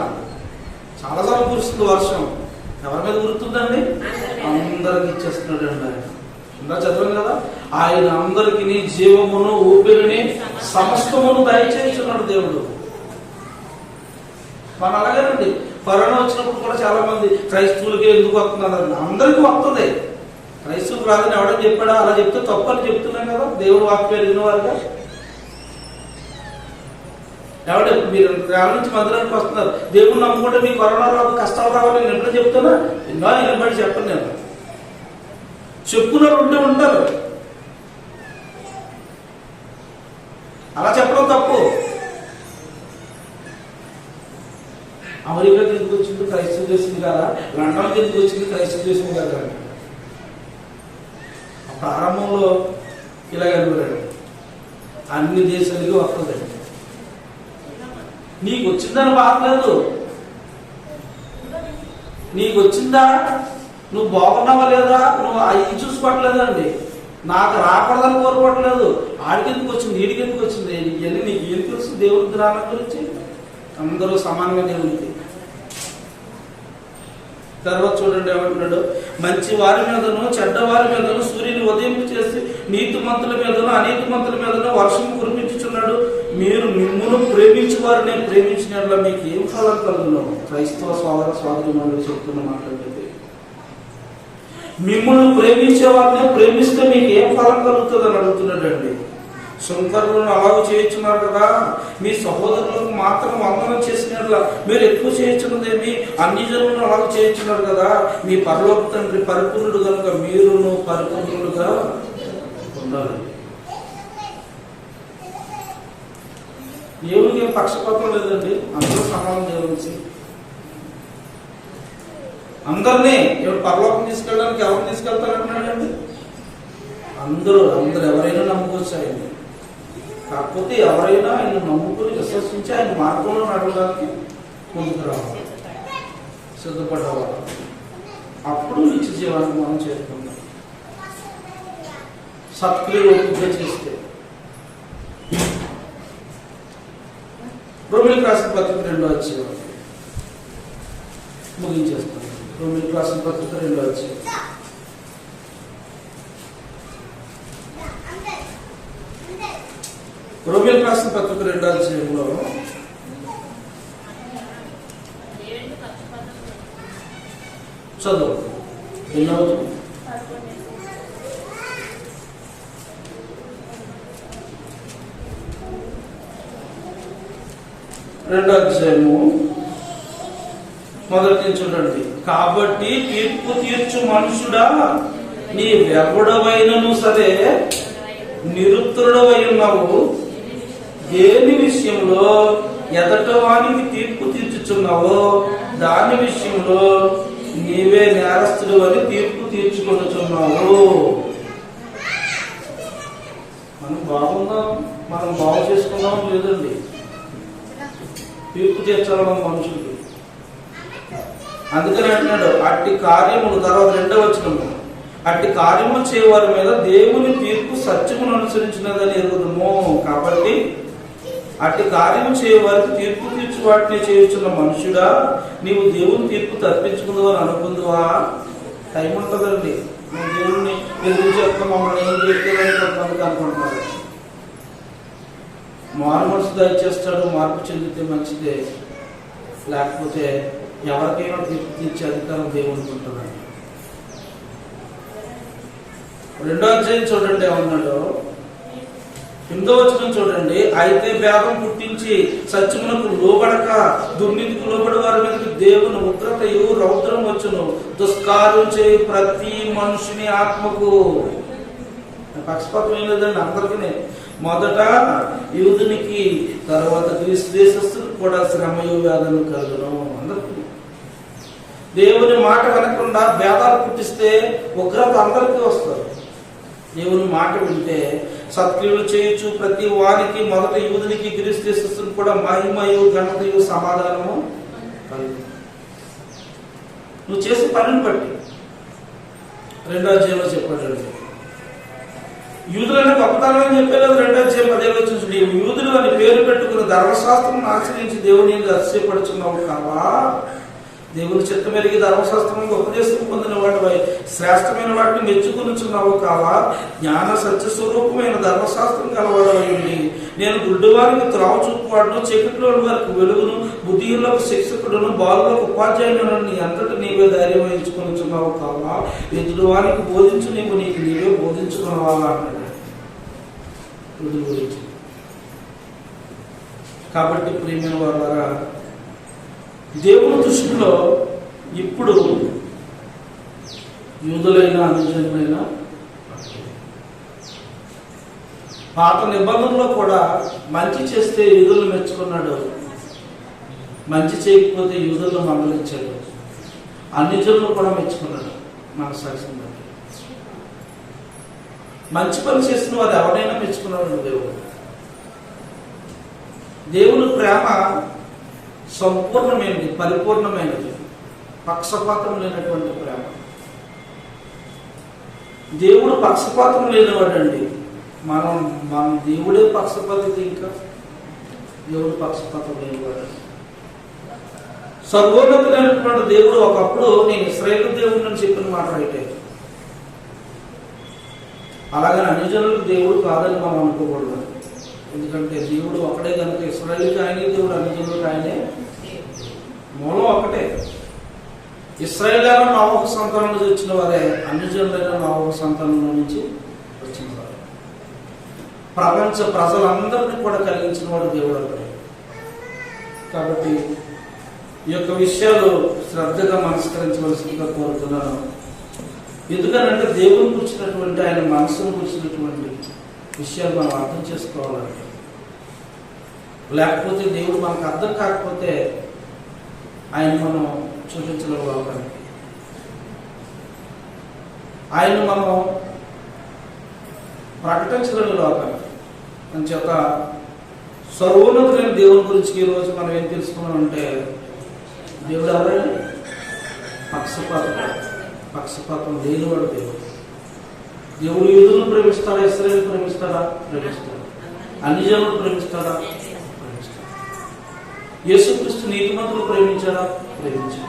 చాలాసార్లు కురుస్తుంది వర్షం. ఎవరి మీద కురుతుందండి? అందరికి ఇచ్చేస్తున్నాడు అండి ఆయన. ఇంకా చదవం కదా, ఆయన అందరికి జీవమును ఊపిరిని సమస్తమును దయచేస్తున్నాడు దేవుడు. మన అలాగేనండి, కరోనా వచ్చినప్పుడు కూడా చాలా మంది క్రైస్తవులకి ఎందుకు వస్తున్నారు? అందరికీ వస్తుంది. క్రైస్తవులకు రాదని ఎవడని చెప్పాడా? అలా చెప్తే తప్పని చెప్తున్నాం కదా, దేవుడు వాక్యం ఎరిగిన వారుగా. ఎవడే మీరు గ్రామం నుంచి మందిరానికి వస్తున్నారు, దేవుడు నమ్ముకుంటే మీ కరోనా రాదు, కష్టాలు రావాలి నేను ఎప్పుడో చెప్తున్నా. ఇంకా నిలబడి చెప్పండి, నేను చెప్పుకున్నారు ఉంటే ఉంటారు. అలా చెప్పడం తప్పు. అమెరికాకి ఎందుకు వచ్చింది? క్రైస్తవ దేశం కదా. లండన్కి ఎందుకు వచ్చింది? క్రైస్తవ దేశం కదా. ప్రారంభంలో ఇలాగ అనుకున్నాడు, అన్ని దేశాలకి వస్తుందండి. నీకు వచ్చిందని బాగలేదు, నీకు వచ్చిందా, నువ్వు బాగున్నావా లేదా, నువ్వు అవి చూసుకోవట్లేదండి. నాకు రాకూడదని కోరుకోవట్లేదు. ఆడికి ఎందుకు వచ్చింది, వీడికి ఎందుకు వచ్చింది, ఇవన్నీ నీకు ఏం తెలుసు దేవుడి జ్ఞానం గురించి? అందరూ సమానంగా దేవుడికి. తర్వాత చూడండి ఏమంటున్నాడు, మంచి వారి మీదను చెడ్డవారి మీదను సూర్యుని ఉదయింపు చేసి నీతి మంతుల మీదను అనీతి మంతుల మీదను వర్షం కురిపించుచున్నాడు. మీరు మిమ్మును ప్రేమించు వారిని ప్రేమించినట్ల మీకు ఏం ఫలం కలుగును? క్రైస్తవ సోదర సోదరులు చెప్తున్న మాట్లాడేది, మిమ్మల్ని ప్రేమించే వారిని ప్రేమిస్తే మీకు ఏం ఫలం కలుగుతుంది అని అడుగుతున్నాడు అండి. శంకరులను అలాగ చేయించున్నారు కదా, మీ సహోదరులకు మాత్రం వందనం చేసినట్ల మీరు ఎక్కువ చేయించున్నదేమి, అన్ని జనులను అలాగ చేయించున్నారు కదా. మీ పరలోక తండ్రి పరిపూర్ణుడు కనుక మీరును పరిపూర్ణుడుగా ఉండాలి. దేవుడికి ఏం పక్షపాతం లేదండి, అందరూ సమానం దేవుడికి. అందరినీ ఎవరు పరలోకం తీసుకెళ్ళడానికి ఎవరు తీసుకెళ్తారంటున్నాడండి? అందరూ ఎవరైనా నమ్ముకోవచ్చు ఆయన. కాకపోతే ఎవరైనా ఆయన నమ్ముకుని విశ్వసించి ఆయన మార్గంలో నడవడానికి ముందుకు రావాలి, సిద్ధపడవాలి. అప్పుడు నిత్య జీవానికి మనం చేరుకుందాం, సత్క్రియలు ఒప్పుగా చేస్తే. రోమిలికి రాసిన పత్రిక 2వ అధ్యాయం ముగించేస్తాం. రోమిలికి రాసిన పత్రిక 2వ అధ్యాయం రోమిలికి రాసిన పత్రిక 2వ అధ్యాయంలో చదువు ఎన్నవుతుంది? 2వ అధ్యాయము మొదటి చూడండి. కాబట్టి తీర్పు తీర్చు మనుషుడా, నీ వెవ్వడవైనను సరే నిరుత్తరుడవై ఉన్నావు. దేని విషయంలో ఎదట వానికి తీర్పు తీర్చుచున్నావో దాని విషయంలో నీవే నేరస్తుడు అని తీర్పు తీర్చుకొనుచున్నావు. మనం బాగుందాం, మనం బాగు చేసుకుందాం లేదండి, తీర్పు తీర్చాలి మనుషులకి. అందుకని అంటున్నాడు అట్టి కార్యములు, తర్వాత 2వ వచనము, అట్టి కార్యములు చేయవారి మీద దేవుని తీర్పు సత్యమును అనుసరించినదని ఎరుగుదము. కాబట్టి అట్టి కార్యము చేయవారికి తీర్పు తీర్చు వాటిని చేయుచున్న మనుషుడా, నీవు దేవుని తీర్పు తప్పించుకుందావు అని అనుకుందువా? టైం ఉంటుందండి. మేము దేవుడిని ఎదురు చెప్తాం, మమ్మల్ని ఏం చేయలేదని కొంతమందికి అనుకుంటున్నారు. మారు మనసు దయచేస్తాడు, మార్పు చెందితే మంచిదే, లేకపోతే ఎవరికైనా తీర్పు తీర్చే అధికారం దేవునికి ఉంటుందండి. 2వ అధ్యాయం చూడండి ఏమన్నాడు, 8వ వచనం చూడండి. అయితే భేదం పుట్టించి సత్యమునకు లోబడక దుర్నీతికి లోబడి వారి మీదకి దేవుని ఉగ్రతయు రౌద్రం వచ్చును. దుష్కార్యం చేయి ప్రతి మనుషుని ఆత్మకు. పక్షపాతం ఏం లేదండి, అందరికీ. మొదట యూదునికి, తర్వాత గ్రీసు దేశస్తులకు కూడా శ్రమయు వేదన కలుగును. అందరికీ దేవుని మాట వినకుండా భేదాలు పుట్టిస్తే ఉగ్రత అందరికీ వస్తారు. దేవుని మాట వింటే సత్క్రియలు చేయొచ్చు ప్రతి వారికి, మొదట యూదునికి గ్రీసు దేశస్తులకు కూడా మహిమయు ఘనతయు సమాధానము కలుగును. నువ్వు చేసే పనిని బట్టి. 2వ అధ్యాయంలో చెప్పాడు, యూదులను గొప్పతనం చెప్పలేదు. 2వ అధ్యాయం 10వ వచనం, యూదులు అని పేరు పెట్టుకుని ధర్మశాస్త్రం ఆచరించి దేవుని అతిశయపడుచున్నావు కావా? దేవుని చిత్తం ఎరిగి ధర్మశాస్త్రం ఉపదేశం పొందిన వాటిపై శ్రేష్టమైన వాటిని మెచ్చుకునిచున్నావు కావా? జ్ఞాన సత్య స్వరూపమైన ధర్మశాస్త్రం కలవాడమైంది. నేను గుడ్డివారికి త్రావు చూపువాడును, చీకటిలోని వారికి వెలుగును, బుద్ధిహీనులకు శిక్షకుడును, బాలులకు ఉపాధ్యాయులను నీ అంతటి నీవే ధైర్యం వహించుకునిచున్నావు కావా? ఎదుటి వారికి బోధించు, నీకు నీవే బోధించుకున్నావా అన్నాడు ఎదుటి గురించి. కాబట్టి ప్రియమైన వారా, దేవుని దృష్టిలో ఇప్పుడు యూదులైనా అనుజనులైనా, పాత నిబంధనలో కూడా మంచి చేస్తే యూదులు మెచ్చుకున్నాడు, మంచి చేయకపోతే యూదులను మందలించాడు. అన్యజనులు కూడా మెచ్చుకున్నాడు. మన సాక్ష్యం బట్టి మంచి పని చేసిన వారు ఎవరైనా మెచ్చుకున్నాడు దేవుడు. దేవుని ప్రేమ సంపూర్ణమైనది, పరిపూర్ణమైనది, పక్షపాతం లేనటువంటి ప్రేమ. దేవుడు పక్షపాతం లేనివాడండి. మన దేవుడే పక్షపాతి, ఇంకా దేవుడు పక్షపాతం లేనివాడు. సర్వోన్నతుడైనటువంటి దేవుడు ఒకప్పుడు నేను ఇశ్రాయేలు దేవుడు అని చెప్పిన మాట అయితే, అలాగని అన్యజనులకు దేవుడు కాదని మనం అనుకోకూడదు. ఎందుకంటే దేవుడు ఒకటే కనుక ఇశ్రాయేలుకి ఆయనే దేవుడు, అన్యజనులకు ఆయనే. మూలం ఒకటే. ఇశ్రాయేలు నోవహు సంతానం నుంచి వచ్చిన వారే, అన్యజనులైన నోవహు సంతానంలో నుంచి వచ్చిన వారు. ప్రపంచ ప్రజలందరినీ కూడా కలిగించిన వాడు దేవుడు ఒకటే. కాబట్టి ఈ యొక్క విషయాలు శ్రద్ధగా మనస్కరించవలసిందిగా కోరుతున్నాను. ఎందుకనంటే దేవుని గురించినటువంటి, ఆయన మనసును గురించినటువంటి విషయాలు మనం అర్థం చేసుకోవాలంటే, లేకపోతే దేవుడు మనకు అర్థం కాకపోతే ఆయన మనం చూపించలేము లోకానికి. ఆయన మనం ప్రకటించలేని లోకానికి. అంచేత సర్వోన్నతులైన దేవుని గురించి ఈరోజు మనం ఏం తెలుసుకున్నామంటే, దేవుడు ఎవరైనా పక్షపాతం లేనివాడు దేవుడు. దేవుడు యూదులను ప్రేమిస్తాడా? ఇశ్రాయేలును ప్రేమిస్తాడా? ప్రేమిస్తాడు. అన్ని జనులను ప్రేమిస్తాడా? ప్రేమిస్తాడు. యేసుక్రీస్తు నీతిమంతులు ప్రేమించాడా? ప్రేమించాడు.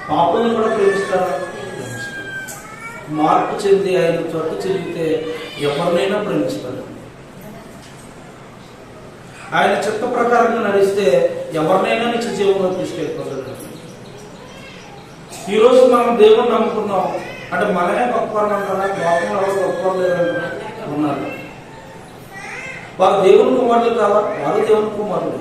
పాపులను కూడా ప్రేమిస్తాడా? ప్రేమిస్తాడు. మార్పు చెంది ఆయన చోటు చెందితే ఎవరినైనా ప్రేమిస్తాడు. ఆయన చిత్త ప్రకారంగా నడిస్తే ఎవరినైనా నిత్య జీవంలో తీసుకెళ్ళిపోతాడు. ఈరోజు మనం దేవుని నమ్ముకున్నాం అంటే మనమే గొప్పవాళ్ళు అంటారా? లోకంలో ఎవరు గొప్పవాళ్ళు లేదంటారా? ఉన్నారు. వారు దేవుని కుమారులు కావా? వారు దేవుని కుమారులు.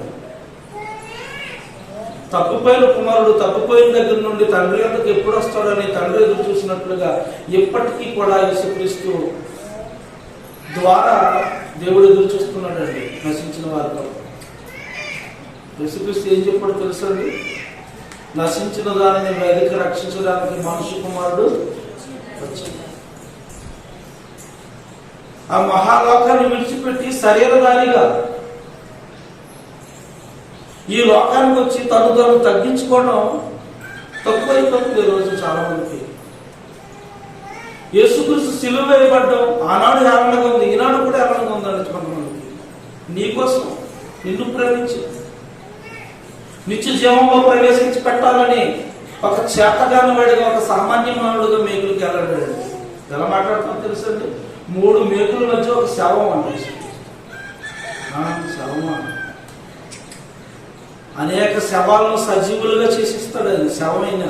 తప్పిపోయిన కుమారుడు తప్పిపోయిన దగ్గర నుండి తండ్రి వద్దకు ఎప్పుడు వస్తాడని తండ్రి ఎదురు చూసినట్లుగా ఎప్పటికీ కూడా యేసుక్రీస్తు ద్వారా దేవుడు ఎదురు చూస్తున్నాడండి నశించిన వారితో. యేసుక్రీస్తు ఏం చెప్పాడు తెలుసండి? నశించిన దానిని వెతికి రక్షించడానికి మనుష్య కుమారుడు వచ్చాడు. ఆ మహాలోకాన్ని విడిచిపెట్టి శరీరధారిగా ఈ లోకానికి వచ్చి తను తగ్గించుకోవడం తక్కువైపోతుంది ఈ రోజు చాలా మందికి. యేసుక్రీస్తు సిలువ వేయబడ్డం ఆనాడు ఏమనగా ఉంది, ఈనాడు కూడా ఏమనగా ఉందండి కొంతమందికి. నీకోసం నిన్ను ప్రేమించి నిత్య జీవంలో ప్రవేశించి పెట్టాలని ఒక చేతగాని వాడిగా, ఒక సామాన్య మానవుడిగా మేకులకి వెళ్ళాడు. ఎలా మాట్లాడతాం తెలుసండి? 3 మేకుల మధ్య ఒక శవం అంటే శవమా, అనేక శవాలను సజీవులుగా చేసిస్తాడు. అది శవమైన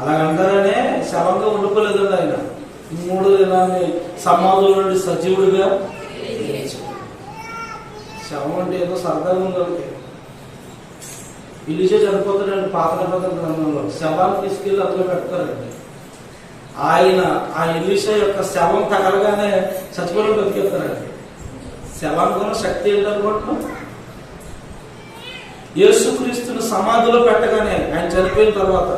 అలాగంటారనే శవంగా ఉండిపోలేదండి ఆయన. 3 దినాన్ని సమాధుల నుండి సజీవుడిగా. శవం అంటే ఏదో సరదాగా ఉందంటే పిలిచే చనిపోతాడండి. పాత నిబంధన గ్రంథంలో శవాన్ని తీసుకెళ్ళి అందులో పెడతారండి. ఆయన ఆ ఎలీషా యొక్క శవం తగలగానే చచ్చిపోయి బతికేస్తారండి. శవానికి ఉన్న శక్తి ఏంటనుకుంటున్నాం? యేసుక్రీస్తుని సమాధిలో పెట్టగానే ఆయన చనిపోయిన తర్వాత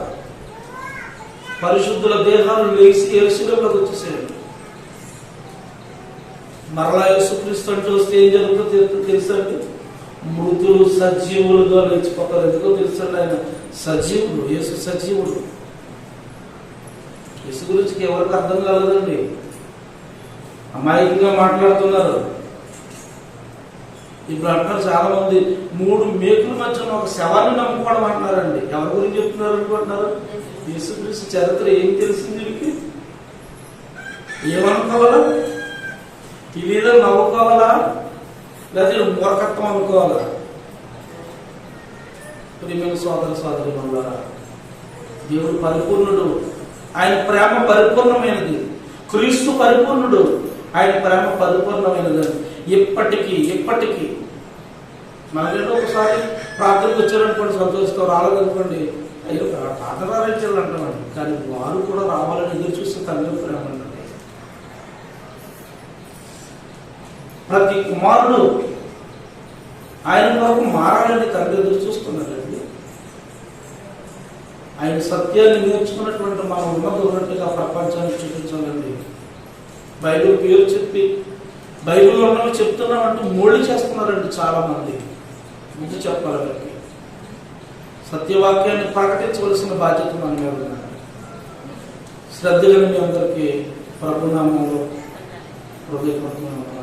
పరిశుద్ధుల దేహాలు లేచి యేసులోకి వచ్చేసాడు. మరలా యేసుక్రీస్తు అంటూ వస్తే ఏం జరుగుతుందో తెలుసండి? మృతులు సజీవులుగా లేచిపోతారు. ఎందుకో తెలుసండి? ఆయన సజీవుడు, యేసు సజీవుడు. యేసు గురించి ఎవరికి అర్థం కాలేదండి. అమాయకంగా మాట్లాడుతున్నారు. ఇప్పుడు అంటున్నారు చాలా మంది 3 మేకుల మధ్యన ఒక శవాన్ని నమ్ముకోవడం అంటున్నారండి. ఎవరి గురించి చెప్తున్నారు అనుకుంటున్నారు? యేసుక్రీస్తు చరిత్ర ఏం తెలిసింది వీరికి? ఏమనుకోవాలా? ఇదేదో నవ్వుకోవాలా లేదా మూర్ఖత్వం అనుకోవాలా? ప్రియమైన సోదర సోదరీమణులారా, దేవుడు పరిపూర్ణుడు. ఆయన ప్రేమ పరిపూర్ణమైనది. క్రీస్తు పరిపూర్ణుడు, ఆయన ప్రేమ పరిపూర్ణమైనది. ఎప్పటికీ మనకేదో ఒకసారి ప్రార్థనకు వచ్చారనుకోండి, సంతోషిస్తాం. రాలేదనుకోండి, అయ్యో ప్రార్థన రాయించాలి అంటామండి. కానీ వారు కూడా రావాలని ఎదురు చూస్తే తండ్రి ప్రేమ అండి. ప్రతి కుమారుడు ఆయన కొరకు మారాలని తండ్రి ఎదురు చూస్తున్నారండి. ఆయన సత్యాన్ని నేర్చుకున్నటువంటి మనం ఉన్నట్టుగా ప్రపంచానికి చూపించాలండి. బైబిల్ పేరు చెప్పి బైబిల్లో ఉన్నవి చెప్తున్నామంటే మోళి చేస్తున్నారండి చాలా మంది. ముందు చెప్పాలి, వారికి సత్యవాక్యాన్ని ప్రకటించవలసిన బాధ్యత మన మీద ఉన్నది. శ్రద్ధగా మీ అందరికీ ప్రభునామంలో హృదయపూర్వకంగా